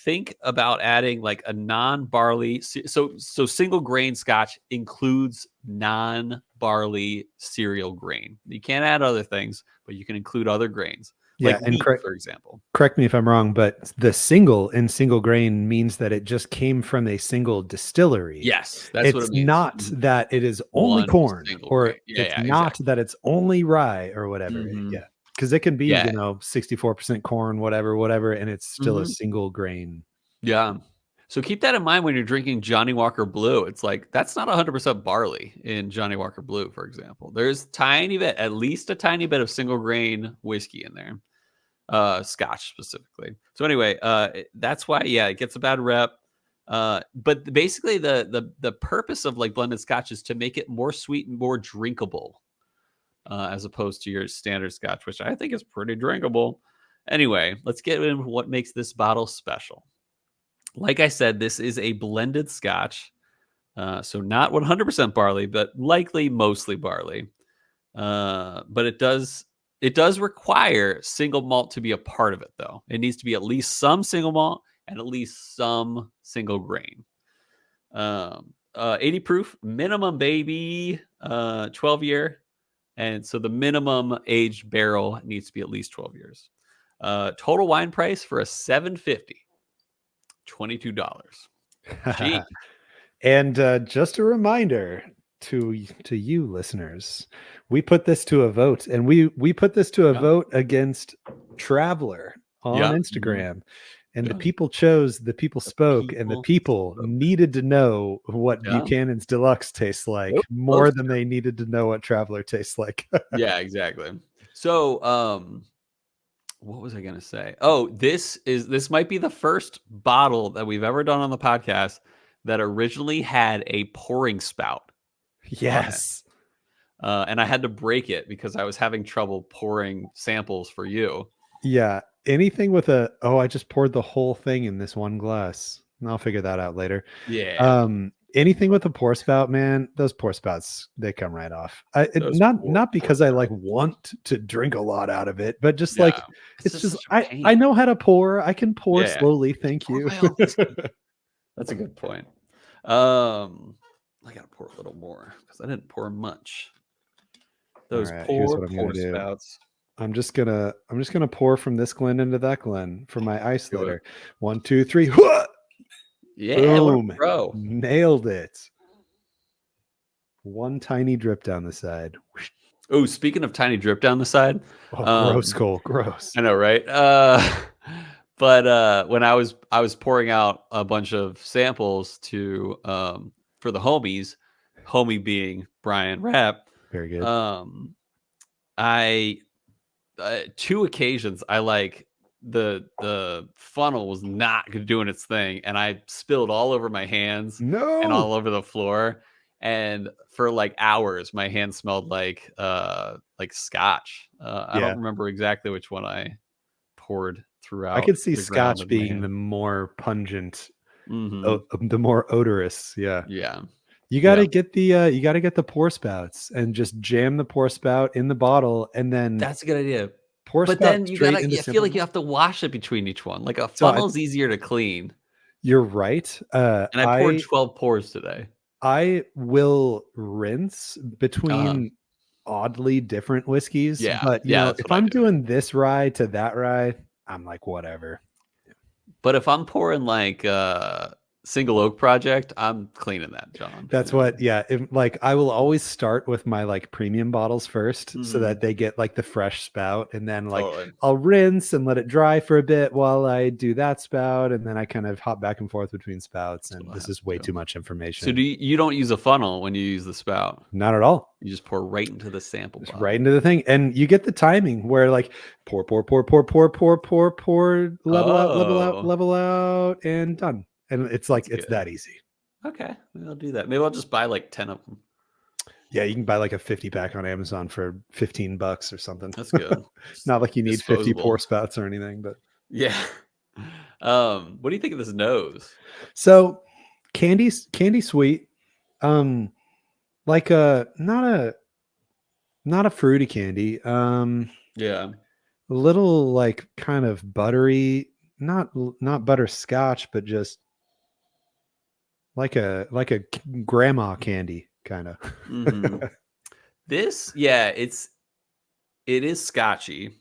Think about adding like a non-barley. So single grain Scotch includes non-barley cereal grain. You can't add other things, but you can include other grains, yeah, like and wheat, for example. correct me if I'm wrong, but the single in single grain means that it just came from a single distillery. Yes, that's what It's it means. not that it is only One corn, single or grain. Yeah, it's yeah, not exactly. that it's only rye or whatever. hmm Yeah, because it can be, Yeah. 64% corn, whatever, and it's still a hmm single grain. Yeah. So keep that in mind when you're drinking Johnny Walker Blue. It's like that's not 100% barley in Johnny Walker Blue, for example. There's tiny bit, at least a tiny bit of single grain whiskey in there, Scotch specifically. So anyway, that's why it gets a bad rep. But basically, the purpose of like blended Scotch is to make it more sweet and more drinkable, as opposed to your standard Scotch, which I think is pretty drinkable. Anyway, let's get into what makes this bottle special. Like I said, this is a blended Scotch, so not 100% barley, but likely mostly barley. But it does require single malt to be a part of it, though. It needs to be at least some single malt and at least some single grain. 80 proof minimum, baby, 12-year, and so the minimum aged barrel needs to be at least 12 years. Total wine price for a 750. $22. Cheap. And just a reminder to you listeners, we put this to a vote, and we put this to a Yeah. vote against Traveler on Yeah. Instagram. And the Yeah. people chose, the people The spoke, and the people people spoke. needed to know what Yeah. Buchanan's Deluxe tastes like Nope. more Close. than they needed to know what Traveler tastes like. Yeah, exactly. So, what was I gonna say? Oh, this might be the first bottle that we've ever done on the podcast that originally had a pouring spout on it. Yes. And I had to break it because I was having trouble pouring samples for you. Yeah. Anything with I just poured the whole thing in this one glass. I'll figure that out later. Yeah. Anything with a pour spout, man, those pour spouts, they come right off. Those Not pour because I like spouts. want to drink a lot out of it, but just like Yeah. It's it's just just such a I pain. know how to pour. I can pour Yeah. slowly. Just Thank pour you. my own whiskey. That's a good point. I gotta pour a little more because I didn't pour much. All Those right, here's poor, what I'm gonna poor do. spouts. I'm just gonna pour from this Glen into that Glen for my ice Do it. later. 1, 2, 3. Yeah, what a Boom. pro. Nailed it. One tiny drip down the side. Oh, speaking of tiny drip down the side, Oh, gross, um, Cole. Gross. I know, right? But when I was pouring out a bunch of samples to for the homies, homie being Bryan Rapp, Very good. um, I two occasions I like the funnel was not doing its thing, and I spilled all over my hands and No. all over the floor. and for like hours, my hand smelled like scotch. I don't Yeah. remember exactly which one I poured I throughout could see the ground scotch of my being the hand. more pungent, Hmm. the more odorous. Yeah. Yeah. You Yeah. gotta get the pour spouts and just jam the pour spout in the bottle and then That's a good idea. pour But spout then you straight gotta into I feel sample like you malt. have to wash it between each one. Like a So I funnel's easier to clean. You're right. And I poured 12 pours today. I will rinse Uh-huh. between oddly different whiskeys, Yeah. but, Yeah, that's if what I I'm do. doing this rye to that rye, I'm like, "Whatever." But if I'm pouring like single oak project, I'm cleaning that, John. That's what yeah, like, I will always start with my, like, premium bottles first so Mhm. that they get, like, the fresh spout, and then, like, Totally. I'll rinse and let it dry for a bit while I do that spout, and then I kind of hop back and forth between spouts, That's and what I this have is way to too do. much So information. you don't use a funnel when you use the spout. Not at all. You just pour right into the sample Just right bottle. into the thing, and you get the timing where, like, pour, pour, pour, pour, pour, pour, pour, pour, level out, level out, Oh, level out, and done. And it's like that's it's good. that easy. Okay, maybe I'll do that. Maybe I'll just buy like 10 of them. Yeah, you can buy like a 50 pack on Amazon for $15 or something. That's good. Just Not like you need 50 pour disposable. spouts or anything, but Yeah. What do you think of this nose? so candy sweet, um, like not a fruity candy, Yeah. a little like kind of buttery, not butterscotch, but just like a grandma candy kinda. Hmm. This, yeah, it is scotchy.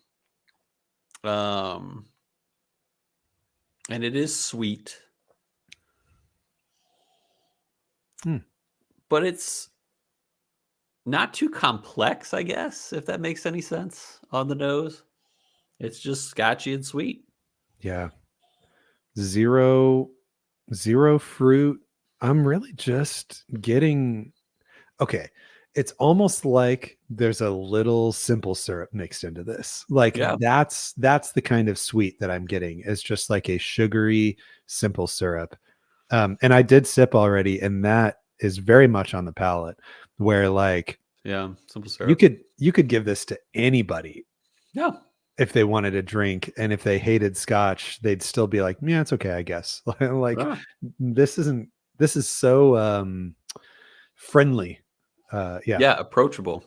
Um, and it is sweet, Hmm, but it's not too complex, I guess, if that makes any sense on the nose. It's just scotchy and sweet. yeah. 0 0 fruit. I'm really just getting okay, it's almost like there's a little simple syrup mixed into this. Like, Yeah. that's the kind of sweet that I'm getting. It's just like a sugary simple syrup. And I did sip already, and that is very much on the palate where, like, Yeah. Simple you syrup. could you could give this to anybody Yeah. if they wanted a drink, and if they hated scotch, they'd still be like, "Yeah, it's okay, I guess." Like, Yeah. this is so, friendly. Yeah. Yeah. Approachable.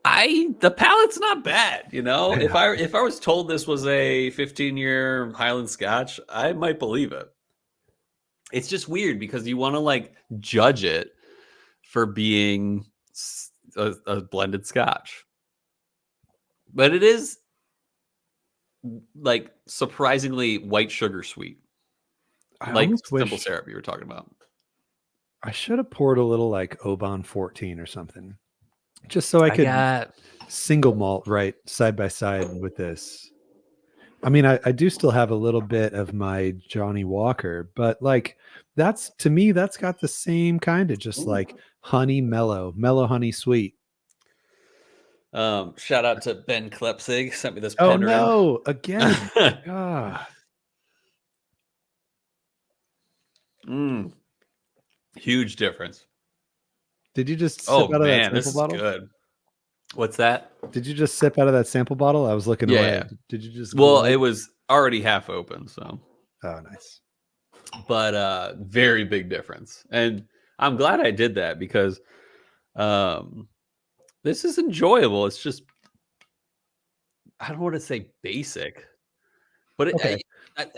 The palate's not bad, you know. Yeah. If I was told this was a 15-year Highland Scotch, I might believe it. It's just weird because you want to like judge it for being a blended Scotch, but it is like surprisingly white sugar sweet, I like almost simple wish syrup you were talking about. I should have poured a little, like, Oban 14 or something, just so I I could got single malt right side by side with this. I mean, I do still have a little bit of my Johnny Walker, but, like, that's to me, that's got the same kinda just, Ooh. like, honey mellow honey sweet. Shout out to Ben Klepsig, sent me this Oh, Penderin. no, again. Ah, Mm, huge difference. did you just Oh sip out of that man, this sample is bottle? good. What's that? Did you just sip out of that sample bottle? I was looking Yeah, away. yeah. Did you just Well, glug? it was already half open, so Oh, nice. but very big difference. And I'm glad I did that because um this is enjoyable. It's just I don't want to say basic, but Okay,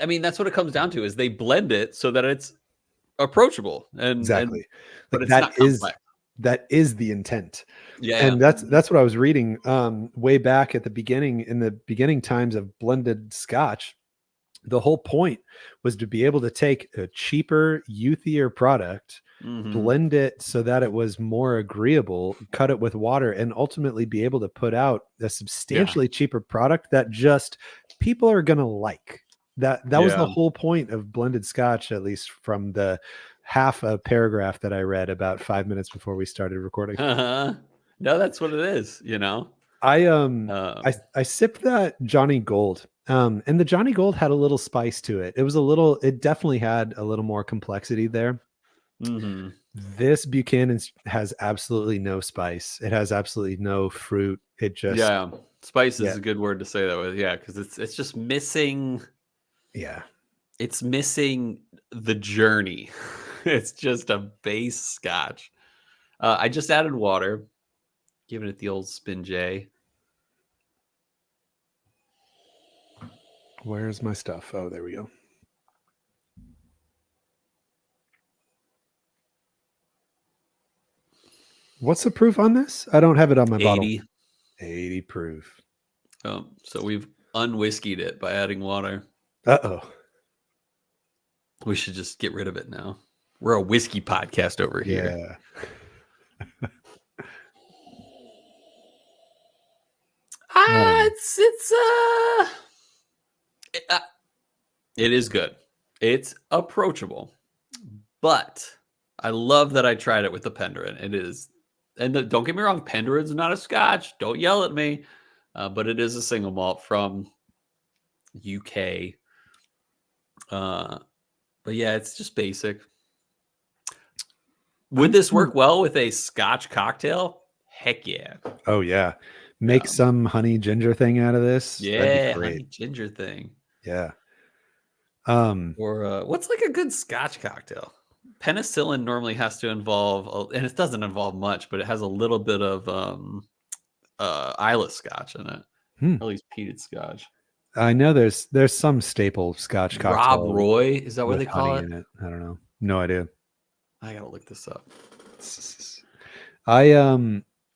I mean that's what it comes down to is they blend it so that it's approachable and exactly. but Like, it's not complex. that is the intent. Yeah. And that's what I was reading, way back at the beginning in the beginning times of blended scotch. The whole point was to be able to take a cheaper, youthier product, Mm-hmm. blend it so that it was more agreeable, cut it with water, and ultimately be able to put out a Yeah. substantially cheaper product that just people are gonna like. That was the Yeah. whole point of blended scotch, at least from the half a paragraph that I read about 5 minutes before we started recording. Uh-huh. No, that's what it is, you know. I Um I sipped that Johnny Gold. And the Johnny Gold had a little spice to it. It definitely had a little more complexity there. Mm-hmm. This Buchanan has absolutely no spice. It has absolutely no fruit. It just spice is a good word to say that with. Yeah, because it's just missing. Yeah, it's missing the journey. It's just a base Scotch. I just added water, giving it the old spin J. Where's my stuff? Oh, there we go. What's the proof on this? I don't have it on my 80. bottle. 80 proof. So we've unwhiskeyed it by adding water. Uh-oh. We should just get rid of it now. We're a whiskey podcast over here. It is good. It's approachable, but I love that I tried it with the Penderin. It is, and don't get me wrong, Penderin's not a Scotch. Don't yell at me, but it is a single malt from UK. But yeah, it's just basic. Would this work well with a Scotch cocktail? Heck yeah. Oh yeah. Make some honey ginger thing out of this. Yeah, honey ginger thing. Yeah. Or what's like a good Scotch cocktail? Penicillin normally has to involve, and it doesn't involve much, but it has a little bit of Isla Scotch in it. At least peated Scotch. I know there's some staple Scotch cocktail. Rob Roy, is that what they call it? In it? I don't know. No idea. I gotta look this up.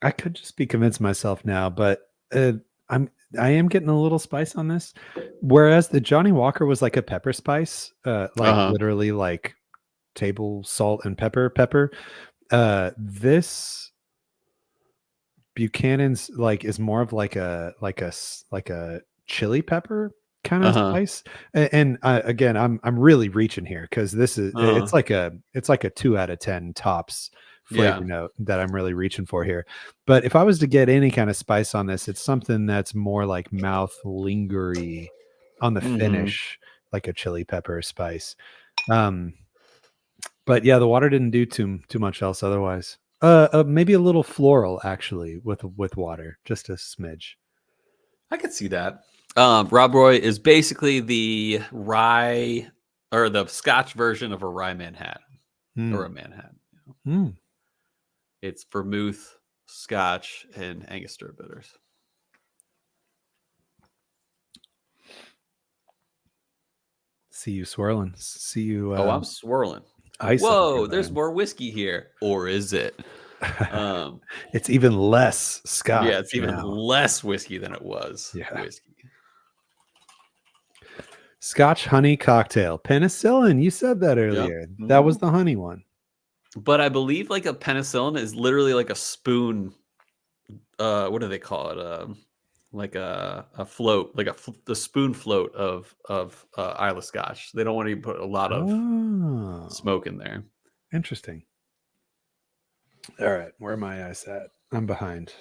I could just be convinced myself now, but I am getting a little spice on this. Whereas the Johnny Walker was like a pepper spice, literally like table salt and pepper. This Buchanan's is more of like a chili pepper kind of spice. And again, I'm really reaching here because this is it's like a 2 out of 10 tops flavor note that I'm really reaching for here. But if I was to get any kind of spice on this, it's something that's more like mouth lingery on the finish, like a chili pepper spice. But yeah, the water didn't do too much else otherwise. Maybe a little floral actually with water, just a smidge. I could see that. Rob Roy is basically the rye or the Scotch version of a rye Manhattan or a Manhattan. It's vermouth, Scotch, and Angostura bitters. See you swirling. See you. I'm swirling. Whoa, there's more whiskey here. Or is it? It's even less Scotch. Yeah, it's even less whiskey than it was. Whiskey. Scotch honey cocktail. Penicillin. You said that earlier. Yep. That was the honey one. But I believe like a penicillin is literally like a spoon. What do they call it? Like a float, like the spoon float of Isla Scotch. They don't want to put a lot of smoke in there. Interesting. All right, where are my eyes at? I'm behind.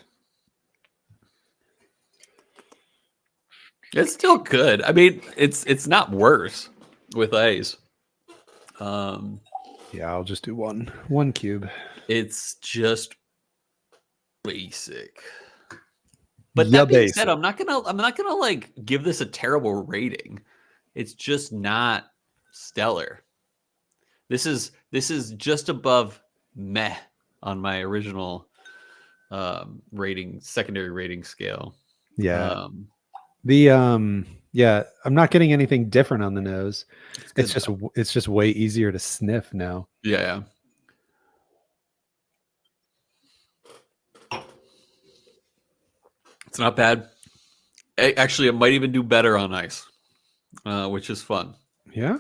It's still good. I mean, it's not worse with A's. Yeah, I'll just do one cube. It's just basic. But that being said, I'm not gonna like give this a terrible rating. It's just not stellar. This is just above meh on my original secondary rating scale. Yeah. I'm not getting anything different on the nose. It's just way easier to sniff now. Yeah. It's not bad. Actually, it might even do better on ice, which is fun. Yeah.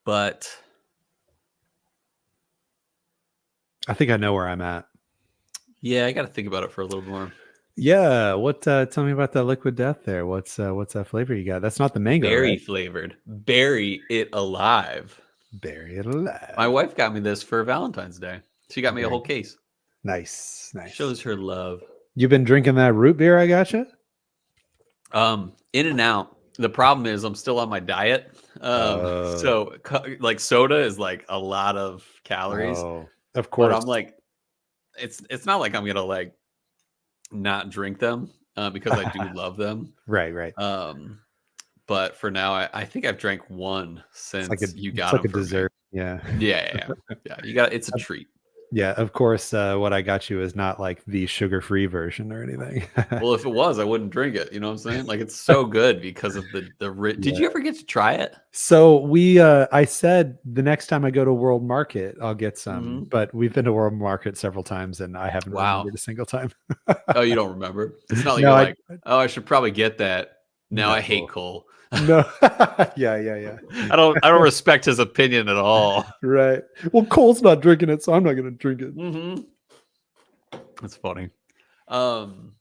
But I think I know where I'm at. Yeah, I got to think about it for a little more. Yeah, tell me about that liquid death there. What's that flavor you got? That's not the mango, berry flavored. Bury it alive. Bury it alive. My wife got me this for Valentine's Day. She got me a whole case. Nice. Shows her love. You've been drinking that root beer I got you? In and out. The problem is I'm still on my diet. Oh, So like soda is like a lot of calories, oh, of but course. I'm like, it's not like I'm gonna like not drink them because I do love them. Right, right. Um, but for now, I think I've drank one since you It's got like them a for me. dessert. Yeah. Yeah. You got it's a treat. Yeah, of course, what I got you is not like the sugar-free version or anything. Well, if it was, I wouldn't drink it. You know what I'm saying? Like it's so good because of the. Did Yeah. you ever get to try it? So I said the next time I go to World Market, I'll get some, Hmm. but we've been to World Market several times and I haven't Wow. remembered a single time. Oh, you don't remember? It's not like No, you're I like, oh, I should probably get that. No, I hate no. Cole. No. Yeah, yeah, yeah. I don't respect his opinion at all. Right. Well, Cole's not drinking it, so I'm not gonna drink it. Hmm. That's funny. Um,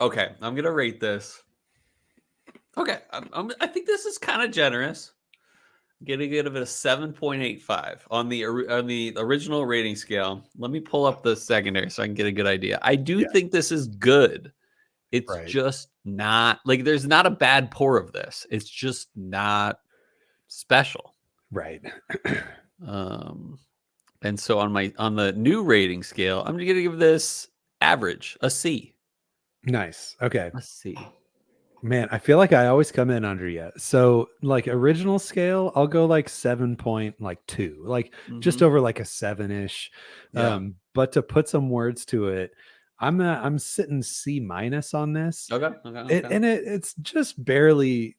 okay, I'm gonna rate this. Okay, I think this is kind of generous. Gonna give it a 7.85 on the original rating scale. Let me pull up the secondary so I can get a good idea. I do Yeah. think this is good. It's Right. just not like there's not a bad pour of this. It's just not special. Right. Um, and so on the new rating scale, I'm gonna give this average, a C. Nice. Okay. A C. Man, I feel like I always come in under yet. So like original scale, I'll go like 7.2, like just Hmm. over like a 7-ish. Yeah. But to put some words to it, I'm sitting C minus on this. Okay. Okay. Okay. It's just barely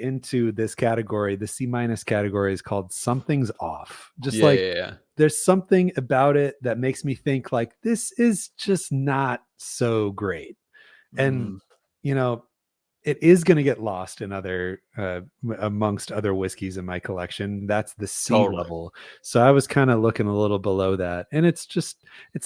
into this category. The C minus category is called something's off. Just Yeah. like Yeah. Yeah. there's something about it that makes me think like this is just not so great. And Mm, you know, it is going to get lost in other amongst other whiskeys in my collection. That's the C totally. level. So I was kind of looking a little below that. And it's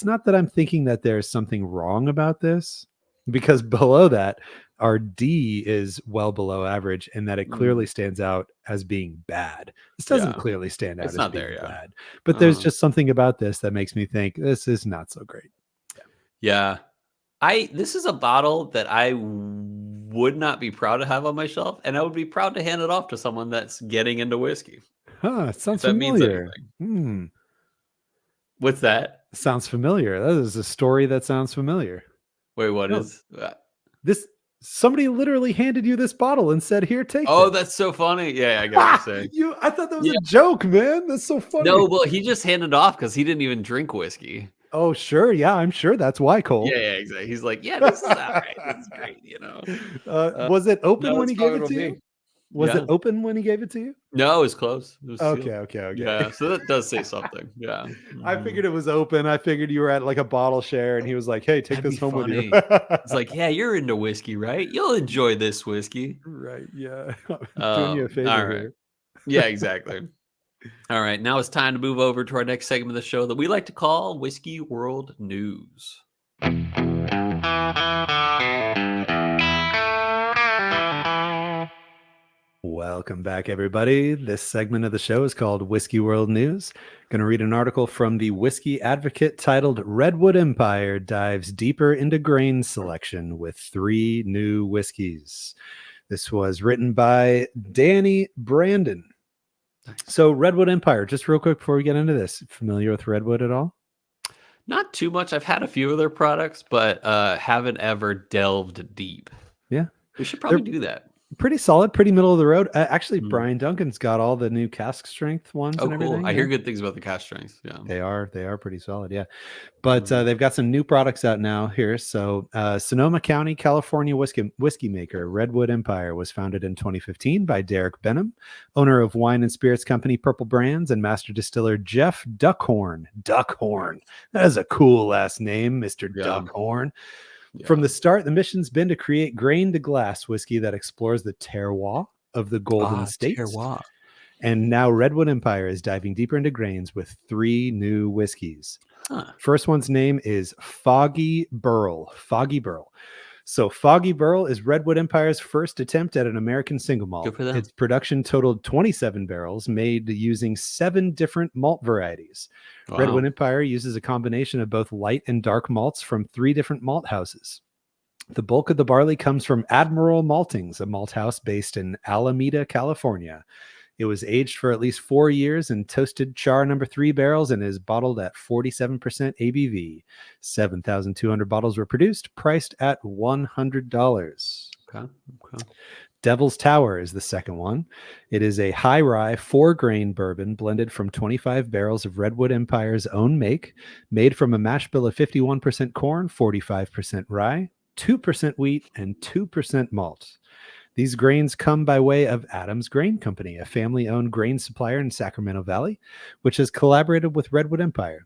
not that I'm thinking that there's something wrong about this, because below that, our D is well below average and that it clearly Mm, stands out as being bad. This doesn't yeah. clearly stand out It's as not there. being Yeah. bad, but there's Uh, just something about this that makes me think this is not so great. yeah. This is a bottle that I would not be proud to have on my shelf, and I would be proud to hand it off to someone that's getting into whiskey, Huh, it if sounds that means familiar. anything. Hmm. What's that? Sounds familiar. That is a story that sounds familiar. Wait, what No, is? this somebody literally handed you this bottle and said, "Here, take Oh, this." that's so funny. Yeah, I get what you're Ah, saying. I thought that was Yeah. a joke, man. That's so funny. No, well, he just handed off because he didn't even drink whiskey. Oh, sure. Yeah, I'm sure that's why, Yeah, Cole. yeah, exactly. He's like, yeah, this is all right. This is great. Was it open No, when that's he gave probably it what to it'll you? be. Was it Yeah. open when he gave it to you? No, it was closed. It was Okay, sealed. okay, okay. Yeah, so that does say something. Yeah. I Mhm. figured it was open. I figured you were at like a bottle share and he was like, "Hey, take That'd be this home with you." funny. It's like, yeah, you're into whiskey, right? You'll enjoy this whiskey. Right, yeah. Doing you a All favor right. here. Yeah, exactly. All right. Now it's time to move over to our next segment of the show that we like to call Whiskey World News. Welcome back, everybody. This segment of the show is called Whiskey World News. Going to read an article from the Whiskey Advocate titled Redwood Empire Dives Deeper into Grain Selection with 3 New Whiskeys. This was written by Danny Brandon. Nice. So, Redwood Empire, just real quick before we get into this, familiar with Redwood at all? Not too much. I've had a few of their products, but haven't ever delved deep. Yeah. We should They're probably do that. pretty solid, pretty middle of the road. Actually, Mm. Brian Duncan's got all the new cask strength ones Oh, and cool. everything. I Yeah. hear good things about the cask strengths. Yeah. They are pretty solid, yeah. But Mhm. they've got some new products out now here. So Sonoma County, California whiskey maker Redwood Empire was founded in 2015 by Derek Benham, owner of wine and spirits company Purple Brands, and master distiller Jeff Duckhorn. Duckhorn, that is a cool last name, Mr. Yeah. Duckhorn. From Yeah. the start, the mission's been to create grain to glass whiskey that explores the terroir of the Golden State. Terroir. And now Redwood Empire is diving deeper into grains with 3 new whiskeys. Huh. First one's name is Foggy Burl. Foggy Burl. So Foggy Burl is Redwood Empire's first attempt at an American single malt. Good for them. Its production totaled 27 barrels made using 7 different malt varieties. Wow. Redwood Empire uses a combination of both light and dark malts from 3 different malt houses. The bulk of the barley comes from Admiral Maltings, a malt house based in Alameda, California. It was aged for at least 4 years in toasted char number 3 barrels and is bottled at 47% ABV. 7,200 bottles were produced, priced at $100. Okay. Okay. Devil's Tower is the second one. It is a high rye 4-grain bourbon blended from 25 barrels of Redwood Empire's own make, made from a mash bill of 51% corn, 45% rye, 2% wheat, and 2% malt. These grains come by way of Adams Grain Company, a family-owned grain supplier in Sacramento Valley, which has collaborated with Redwood Empire.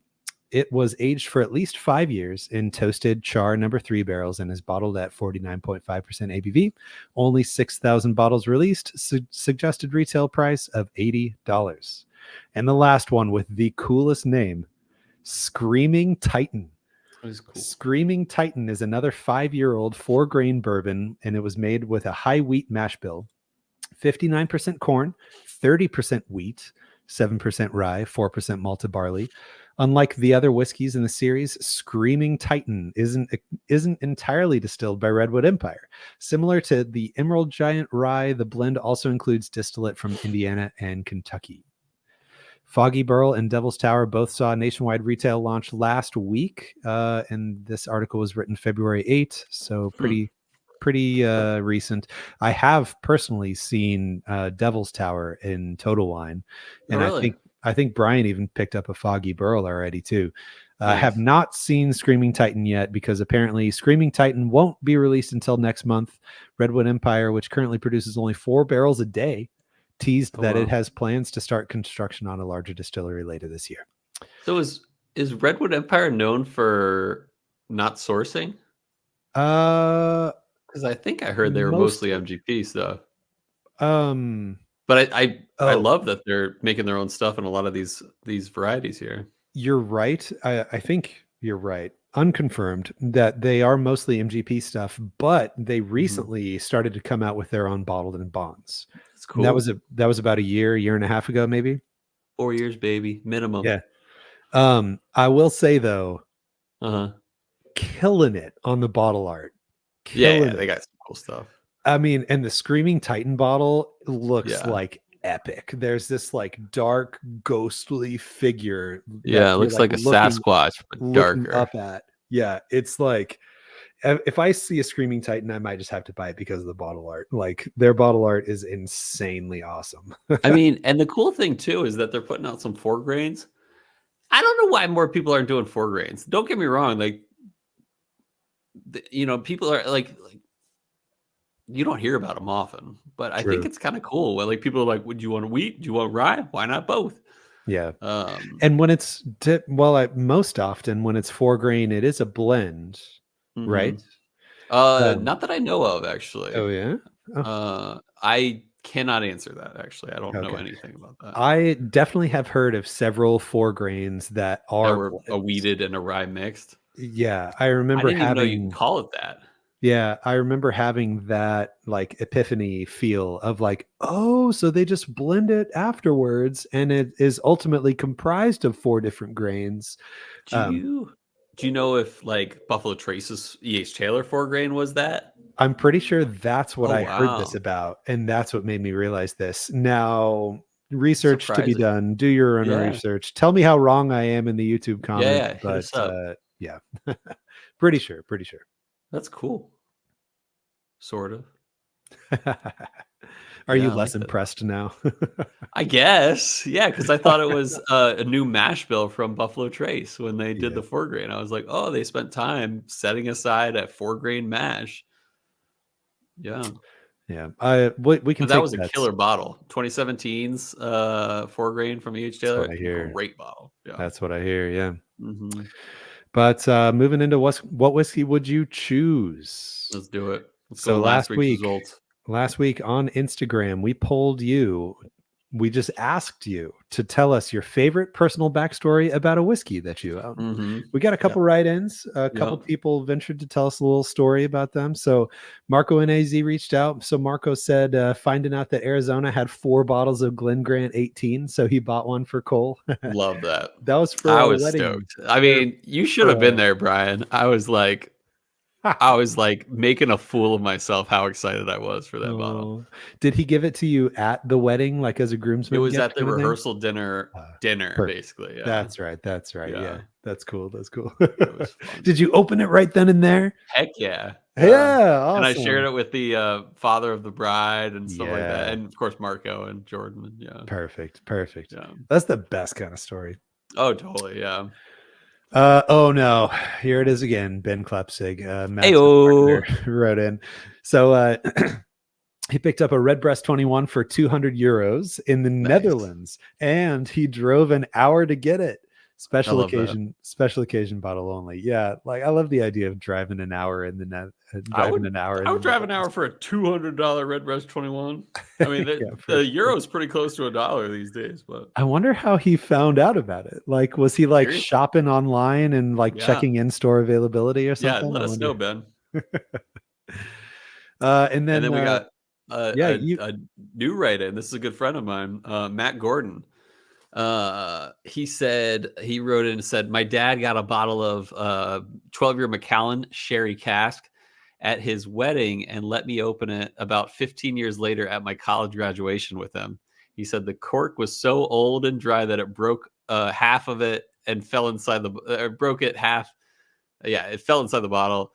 It was aged for at least 5 years in toasted char number 3 barrels and is bottled at 49.5% ABV. Only 6,000 bottles released, suggested retail price of $80. And the last one with the coolest name, Screaming Titan. That is cool. Screaming Titan is another 5-year-old 4-grain bourbon, and it was made with a high wheat mash bill, 59% corn, 30% wheat, 7% rye, 4% malted barley. Unlike the other whiskeys in the series, Screaming Titan isn't entirely distilled by Redwood Empire. Similar to the Emerald Giant Rye, the blend also includes distillate from Indiana and Kentucky. Foggy Burl and Devil's Tower both saw a nationwide retail launch last week, and this article was written February 8th, so pretty recent. I have personally seen Devil's Tower in Total Wine, and really? I think Bryan even picked up a Foggy Burl already too. I Nice. have not seen Screaming Titan yet because apparently Screaming Titan won't be released until next month. Redwood Empire, which currently produces only 4 barrels a day, teased that it has plans to start construction on a larger distillery later this year. So is Redwood Empire known for not sourcing? Because I think I heard they were mostly MGP stuff. But I love that they're making their own stuff in a lot of these varieties here. You're right. I think you're right. Unconfirmed that they are mostly MGP stuff, but they recently started to come out with their own bottled and bonds. That's cool. And that was about a year and a half ago, maybe. 4 years, baby, minimum. Yeah. I will say though, killing it on the bottle art. Yeah, they got some cool stuff. I mean, and the Screaming Titan bottle looks like epic. There's this like dark, ghostly figure. Yeah, it looks like a Sasquatch, but darker. Up at. Yeah, it's like if I see a Screaming Titan, I might just have to buy it because of the bottle art. Like their bottle art is insanely awesome. I mean, and the cool thing too is that they're putting out some 4 grains. I don't know why more people aren't doing 4 grains. Don't get me wrong, like people are like you don't hear about them often, but I think it's kind of cool. Like people are like, "Would you want wheat? Do you want rye? Why not both?" Yeah. And when it's most often when it's 4 grain, it is a blend, right? Not that I know of, actually. Oh yeah. I cannot answer that. Actually, I don't know anything about that. I definitely have heard of several 4 grains that were a wheated and a rye mixed. Yeah, I remember I didn't even know you can call it that. Yeah, I remember having that like epiphany feel of like, oh, so they just blend it afterwards, and it is ultimately comprised of 4 different grains. Do you know if like Buffalo Trace's E.H. Taylor 4 grain was that? I'm pretty sure that's what I heard this about, and that's what made me realize this. Now, research to be done. Do your own research. Tell me how wrong I am in the YouTube comments. Hit us up. Yeah, pretty sure. That's cool. Sort of. Are you less impressed now? I guess. Yeah, because I thought it was a new mash bill from Buffalo Trace when they did the 4 grain. I was like, oh, they spent time setting aside a 4 grain mash. Yeah. Yeah. We can. That was a killer bottle. 2017's 4 grain from E.H. Taylor. Great bottle. Yeah. That's what I hear. Yeah. But moving into what whiskey would you choose? Let's do it. So last week on Instagram, we polled you. We just asked you to tell us your favorite personal backstory about a whiskey that you own. We got a couple write-ins. A couple people ventured to tell us a little story about them. So Marco and AZ reached out. So Marco said, finding out that Arizona had 4 bottles of Glen Grant 18, so he bought one for Cole. Love that. That was for I was stoked. I mean, you should have been there, Bryan. I was like, I was like making a fool of myself how excited I was for that bottle. Oh, did he give it to you at the wedding, like, as a It groomsman was gift at the kinda thing? rehearsal dinner Uh, Perfect. basically, yeah. That's right, Yeah, yeah. That's cool, that's cool. it was fun. Did you open it right then and there? Heck yeah, yeah. Yeah, And I shared awesome. it with the, father of the bride and stuff like that, Yeah, and of course, Marco and Jordan, and yeah, perfect, perfect. yeah. That's the best kinda story. Oh, totally, yeah. Oh no, here it is again. Ben Klepsig, Madsen Ayo. marketer, wrote in. So he picked up a Redbreast 21 for 200 euros in the Nice. Netherlands, and he drove an hour to get it. I love that. Special occasion bottle only. Yeah, like I love the idea of driving an hour in the I would driving an hour in I the would drive an Netherlands. hour for a $200 Redbreast 21. I mean, Yeah, for the sure. euro is pretty close to a dollar these days, but I wonder how he found out about it. Like, was he like seriously, shopping online and like yeah. checking in store availability or Yeah, something? let I us know, wonder. Ben. And And then, then we got a yeah, a you. a new write-in. This is a good friend of mine, Matt Gordon. He said he wrote in and said, "My dad got a bottle of 12-year Macallan sherry cask at his wedding and let me open it about 15 years later at my college graduation with him. He said the cork was so old and dry that it broke half of it and fell inside the broke it half. Yeah, it fell inside the bottle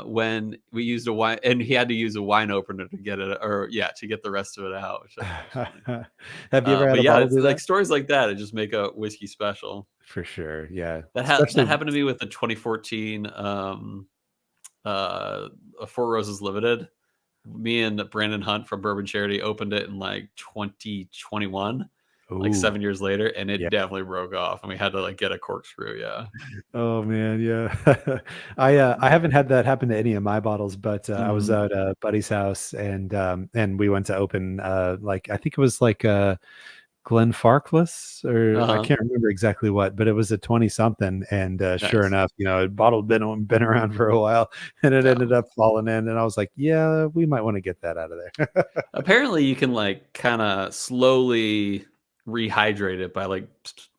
when we used a wine, and he had to use a wine opener to get it, or yeah, to get the rest of it out, which I thought was funny. Have you ever had But a yeah, bottle it's do like that? stories like that. It just make a whiskey special. For sure, yeah. That Especially happened to me with the 2014 Four Roses Limited. Me and Brandon Hunt from Bourbon Charity opened it in like 2021, like ooh, 7 years later, and yeah. it definitely broke off, and we had to like get a corkscrew. Yeah. Oh, man, yeah. I haven't had that happen to any of my bottles, but, I was Mhm. at a buddy's house and we went to open, like, I think it was like, Glenfarclas, or I Uh-huh. can't remember exactly what, but it was a 20 something, and, sure Nice. enough, a bottle had been around for a while, and it Yeah. ended up falling in, and I was like, "Yeah, we might wanna get that out of there." Apparently, you can like kind of slowly rehydrate it by like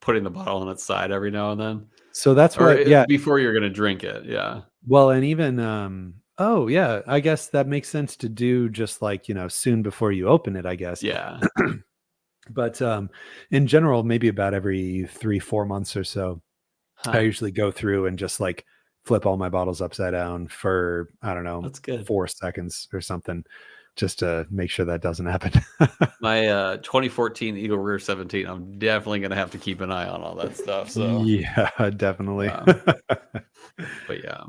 putting the bottle on its side every now and then, So that's or what, yeah. before you're gonna drink it. Yeah. Well, and even, oh, yeah, I guess that makes sense to do just like, soon before you open it, I guess. Yeah. But, in general, maybe about every 3, 4 months or so, I Huh. usually go through and just, like, flip all my bottles upside down for, I don't know, That's good. 4 seconds or something, just to make sure that doesn't happen. My 2014 Eagle Rear 17. I'm definitely gonna have to keep an eye on all that stuff. So, Yeah, definitely. yeah. But yeah.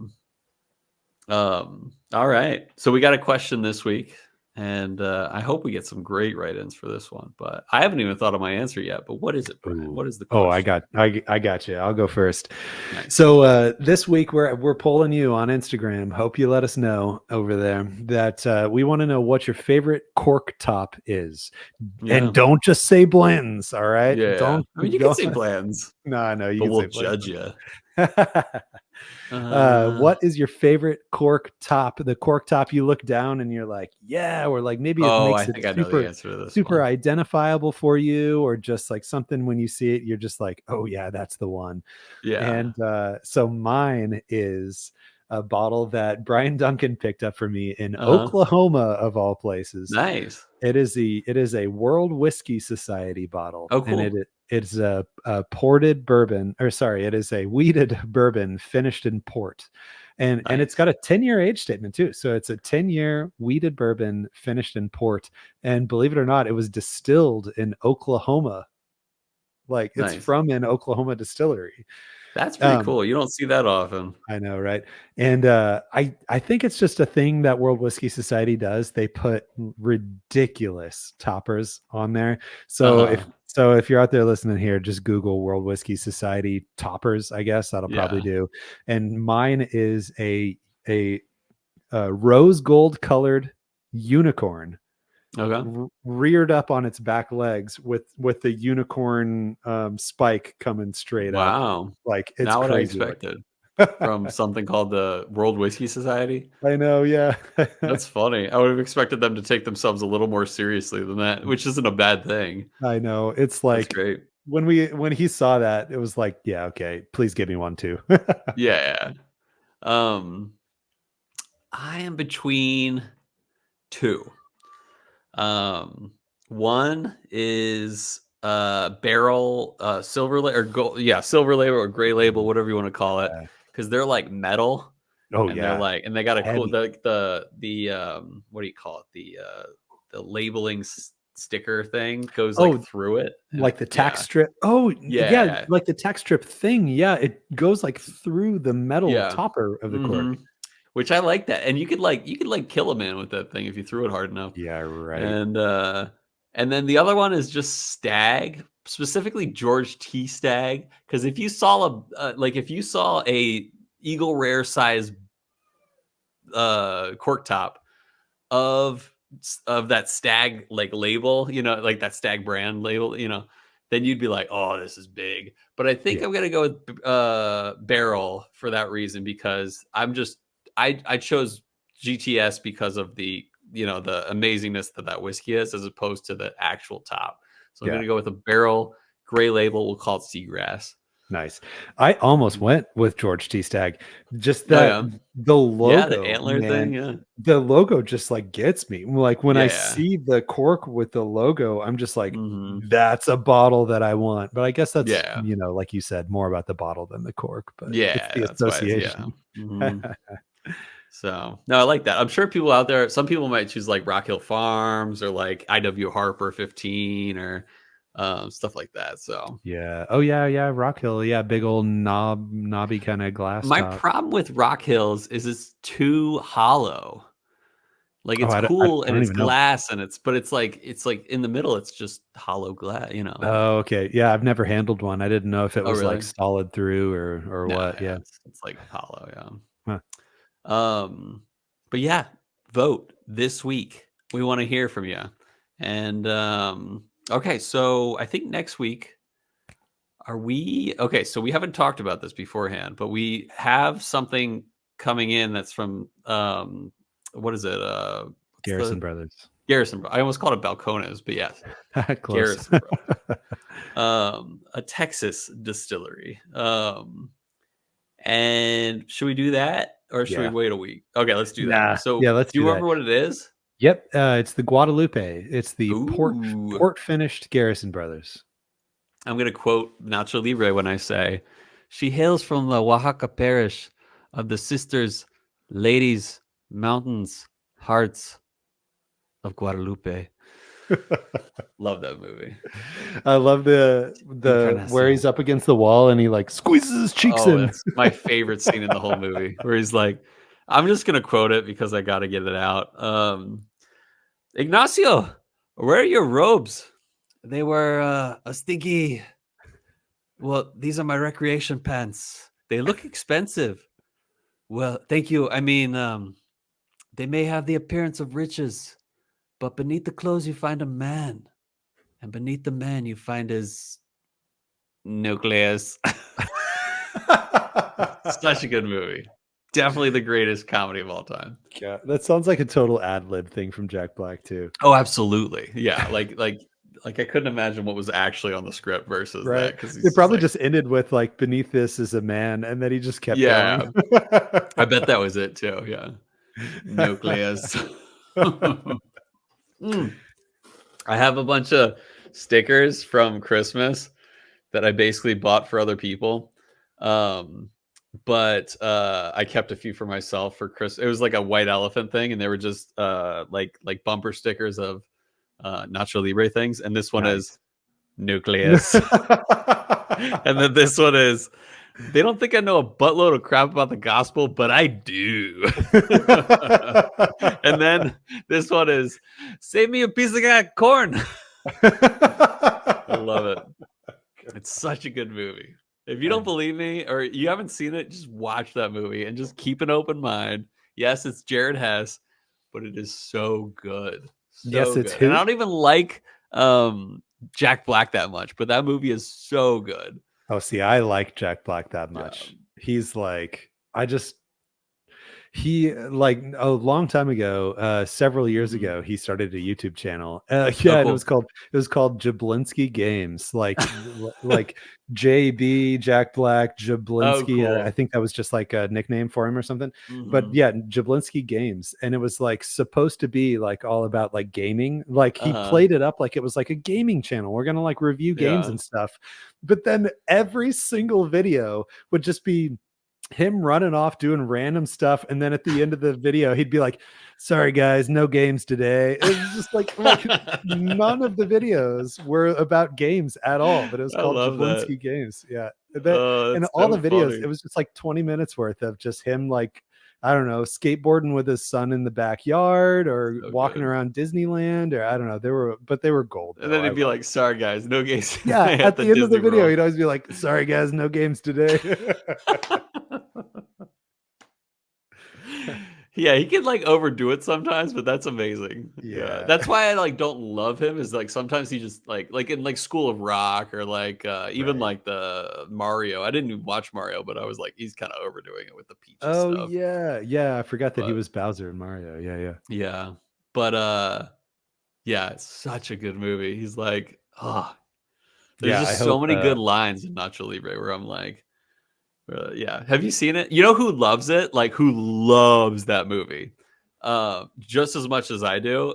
All right. So we got a question this week, and I hope we get some great write-ins for this one. But I haven't even thought of my answer yet. But what is it, Brian? Ooh. What is the Oh, question? I got you. I'll go first. Nice. So this week we're polling you on Instagram. Hope you let us know over there that we want to know what your favorite cork top is, and Yeah. don't just say blends. All right, Yeah. I mean, you can don't. say plans, No, no, you but can we'll say blends. judge you. What is your favorite cork top? The cork top you look down and you're like, yeah, or like maybe it Oh, makes I it think I know the answer to this super one. identifiable for you, or just like something when you see it, you're just like, oh yeah, that's the one. Yeah. And so mine is a bottle that Brian Duncan picked up for me in Uh-huh. Oklahoma, of all places. Nice. It is a World Whiskey Society bottle, Oh, and cool. it's a ported bourbon, or sorry, it is a weeded bourbon finished in port, and it's Nice. got a 10-year age statement too. So it's a 10-year weeded bourbon finished in port, and believe it or not, it was distilled in Oklahoma. Like it's Nice. from an Oklahoma distillery. That's pretty Um, cool. You don't see that often. I know, right? And I think it's just a thing that World Whiskey Society does. They put ridiculous toppers on there. Uh-huh. So if you're out there listening here, just Google World Whiskey Society toppers. I guess that'll probably Yeah. do. And mine is a, rose gold colored unicorn, Okay. reared up on its back legs with the unicorn spike coming straight up. Wow. Like it's Not what I crazy looking. expected from something called the World Whiskey Society. I know, yeah. That's funny. I would have expected them to take themselves a little more seriously than that, which isn't a bad thing. I know. It's That's like great. when he saw that, it was like, yeah, okay, please give me one too. Yeah. Um, I am between two. One is barrel silver or gold, silver label or gray label, whatever you want to call it, Yeah. because they're like metal, Oh and they're yeah, like, and they got a cool heavy. the what do you call it, the labeling sticker thing goes like Oh, through it, and like the tax yeah, strip. Oh, yeah, yeah, like the tax strip thing. Yeah, it goes like through the metal yeah. topper of the cork. Mm-hmm. Which I like that, and you could like kill a man with that thing if you threw it hard enough. Yeah, right. And and then the other one is just stag, specifically George T. Stagg, because if you saw if you saw a eagle rare size cork top of that stag like label, like that stag brand label, then you'd be like, oh, this is big. But I think Yeah. I'm gonna go with barrel for that reason, because I chose GTS because of the the amazingness that whiskey is, as opposed to the actual top. So I'm Yeah. gonna go with a barrel gray label. We'll call it seagrass. Nice. I almost went with George T. Stagg. Just Oh that yeah, the yeah, the logo, antler thing. man, Yeah, the logo just like gets me. Like when I yeah. see the cork with the logo, I'm just like, Hmm. that's a bottle that I want. But I guess that's, Yeah, like you said, more about the bottle than the cork, but it's yeah. the That's why. Yeah. association. Hmm. So no, I like that. I'm sure people out there, some people might choose like Rock Hill Farms or like IW Harper 15 or stuff like that. So Yeah. Oh yeah, yeah. Rock Hill. Yeah, big old knobby kind of glass my top. problem with Rock Hills is it's too hollow. Like Oh, it's I cool and don't it's even know. glass and it's like in the middle it's just hollow glass. Oh, okay. Yeah, I've never handled one. I didn't know if it Oh was like really? solid through or No, what. yeah, Yeah. it's like hollow, yeah. Huh. But yeah, vote this week. We want to hear from you. And okay, so I think next week are we okay, so we haven't talked about this beforehand, but we have something coming in that's from what is it? What's Garrison the Brothers. Garrison? I almost called it Balcones, but yes, Close. Garrison Brothers. A Texas distillery. And should we do that or should we Yeah. wait a week? Okay, let's do that. Nah. So, Yeah, let's do you do that. remember what it is? Yep. It's the Guadalupe. It's the Ooh. port finished Garrison Brothers. I'm going to quote Nacho Libre when I say, she hails from the Oaxaca parish of the Sisters, Ladies, Mountains, Hearts of Guadalupe. Love that movie. I love the where Encarnacion. he's up against the wall and he like squeezes his cheeks Oh, in. that's my favorite scene in the whole movie, where he's like, I'm just going to quote it because I got to get it out. Ignacio, where are your robes? They were a stinky. Well, these are my recreation pants. They look expensive. Well, thank you. I mean, they may have the appearance of riches, but beneath the clothes you find a man, and beneath the man you find his nucleus. Such a good movie. Definitely the greatest comedy of all time. Yeah, that sounds like a total ad lib thing from Jack Black too. Oh, absolutely. Yeah, like I couldn't imagine what was actually on the script versus that, Right. because It he's just probably like, just ended with like beneath this is a man, and then he just kept going. yeah, I bet that was it too. Yeah, nucleus. Mm. I have a bunch of stickers from Christmas that I basically bought for other people. Um, but I kept a few for myself for Christmas. It was like a white elephant thing, and they were just like bumper stickers of Nacho Libre things. And this one is Nice. nucleus. And then this one is, they don't think I know a buttload of crap about the gospel, but I do. And then this one is, save me a piece of that corn. I love it. It's such a good movie. If you don't believe me or you haven't seen it, just watch that movie and just keep an open mind. Yes, it's Jared Hess, but it is so good. Yes, So it's good. And I who? don't even like Jack Black that much, but that movie is so good. Oh, see, I like Jack Black that Yeah. much. He's like, I just He like a long time ago, several years Mhm. ago, he started a YouTube channel. Oh, Yeah, and cool. it was called Jablinski Games, like JB Jack Black Oh, Jablinski. I cool. think that was just like a nickname for him or something. But Mhm. yeah, Jablinski Games, and it was like supposed to be like all about like gaming. Like he Uh-huh. played it up like it was like a gaming channel. We're gonna like review games Yeah. and stuff. But then every single video would just be him running off doing random stuff, and then at the end of the video he'd be like, sorry guys, no games today. It was just like none of the videos were about games at all, but it was I called love that. Jablinski Games. Yeah, that, Oh, and that's all the so videos, funny. it was just like 20 minutes worth of just him, like, I don't know, skateboarding with his son in the backyard or So walking good. around Disneyland, or I don't know, they were gold And though. then I he'd be love like, "Sorry, guys, no games Yeah, at at the the end of the Disney video World." he'd always be like, sorry guys, no games today. Yeah, he can, like, overdo it sometimes, but that's amazing. Yeah, Yeah. that's why I, like, don't love him is, like, sometimes he just, like in, like, School of Rock or, like, even, Right. like, the Mario. I didn't even watch Mario, but I was like, he's kinda overdoing it with the Peaches Oh, stuff. yeah, yeah, I forgot that he But was Bowser in Mario, yeah, yeah. yeah. But, yeah, it's such a good movie. He's like, oh, there's Yeah, I just so hope, many good lines in Nacho Libre where I'm like, yeah. Have you seen it? You know who loves it? Like, who loves that movie? Just as much as I do.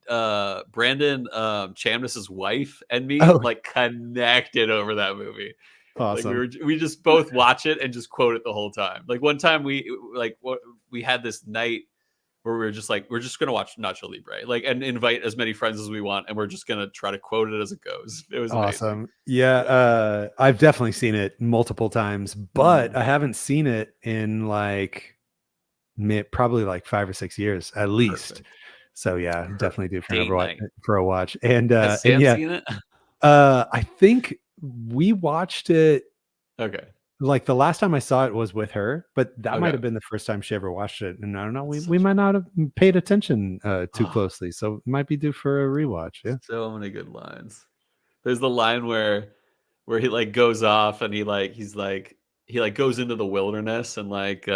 Brandon, Chamniss's wife and me, oh, like, connected over that movie. Like, awesome. we just both watch it and just quote it the whole time. Like, one time we had this night where we were just like, we're just gonna watch Nacho Libre, like, and invite as many friends as we want, and we're just gonna try to quote it as it goes. It was amazing. Awesome. Yeah, Yeah. I've definitely seen it multiple times, but Mhm. I haven't seen it in, like, probably, like, 5 or 6 years at least. Perfect. So, yeah, definitely Perfect. due for Date night. for a watch, Has and Sam yeah, seen it? I think we watched it. Okay. Like, the last time I saw it was with her, but that might Okay. have been the first time she ever watched it, and I don't know, That's we such might not have paid attention, too oh, closely, so it might be due for a rewatch, yeah. so many good lines. There's the line where he, like, goes off and he, like, goes into the wilderness and, like,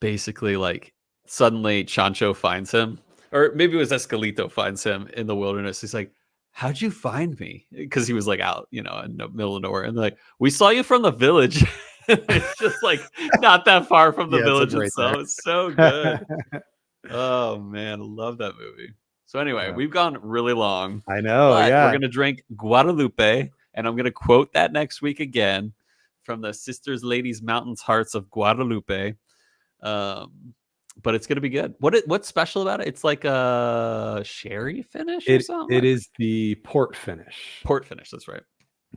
basically, like, suddenly Chancho finds him, or maybe it was Escalito finds him in the wilderness. He's like, "How'd you find me?" Because he was, like, out, in the middle of nowhere, and they're like, "We saw you from the village." It's just, like, not that far from the Yeah, it's, like, village right there. itself. It's so good. Oh, man, I love that movie. So, anyway, Yeah. we've gone really long, I know, but we're yeah. gonna drink Guadalupe, and I'm gonna quote that next week again from the Sisters, Ladies, Mountains, Hearts of Guadalupe. Um, but it's gonna be good. What's special about it? It's like a sherry finish or It something? is the port finish. Port finish, that's right.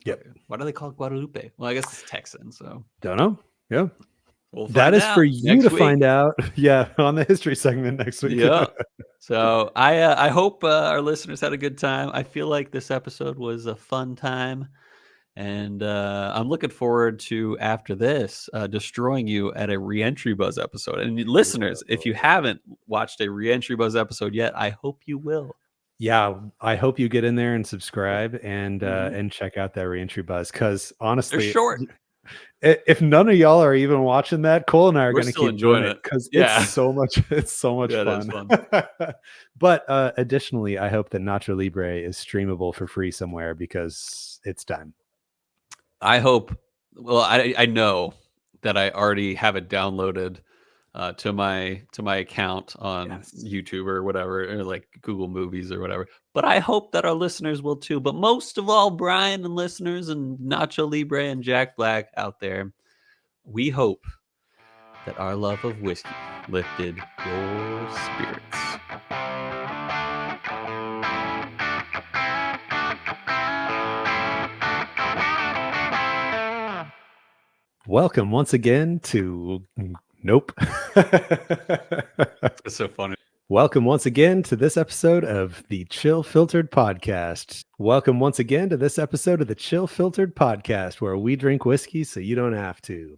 Yep. Okay. Why do they call it Guadalupe? Well, I guess it's Texan, so Don't know. Yeah. we'll That find is for out you next to week. find out, yeah, on the history segment next week. Yeah. So I hope our listeners had a good time. I feel like this episode was a fun time. And I'm looking forward to, after this, destroying you at a Reentry Buzz episode. And listeners, if you Whoa. haven't watched a Reentry Buzz episode yet, I hope you will. Yeah, I hope you get in there and subscribe Mhm. and check out that Reentry Buzz, because They're honestly, short. if none of y'all are even watching that, Cole and I are We're gonna still keep doing enjoying it it. because it's Yeah. so much it's so much Yeah, it is fun. fun. But, additionally, I hope that Nacho Libre is streamable for free somewhere because it's time. I hope. Well, I know that I already have it downloaded to my account on Yes. YouTube or whatever, or like Google Movies or whatever. But I hope that our listeners will too. But most of all, Brian and listeners and Nacho Libre and Jack Black out there, we hope that our love of whiskey lifted your spirits. Welcome once again to Nope. It's so funny. Welcome once again to this episode of the Chill Filtered Podcast. Welcome once again to this episode of the Chill Filtered Podcast, where we drink whiskey so you don't have to.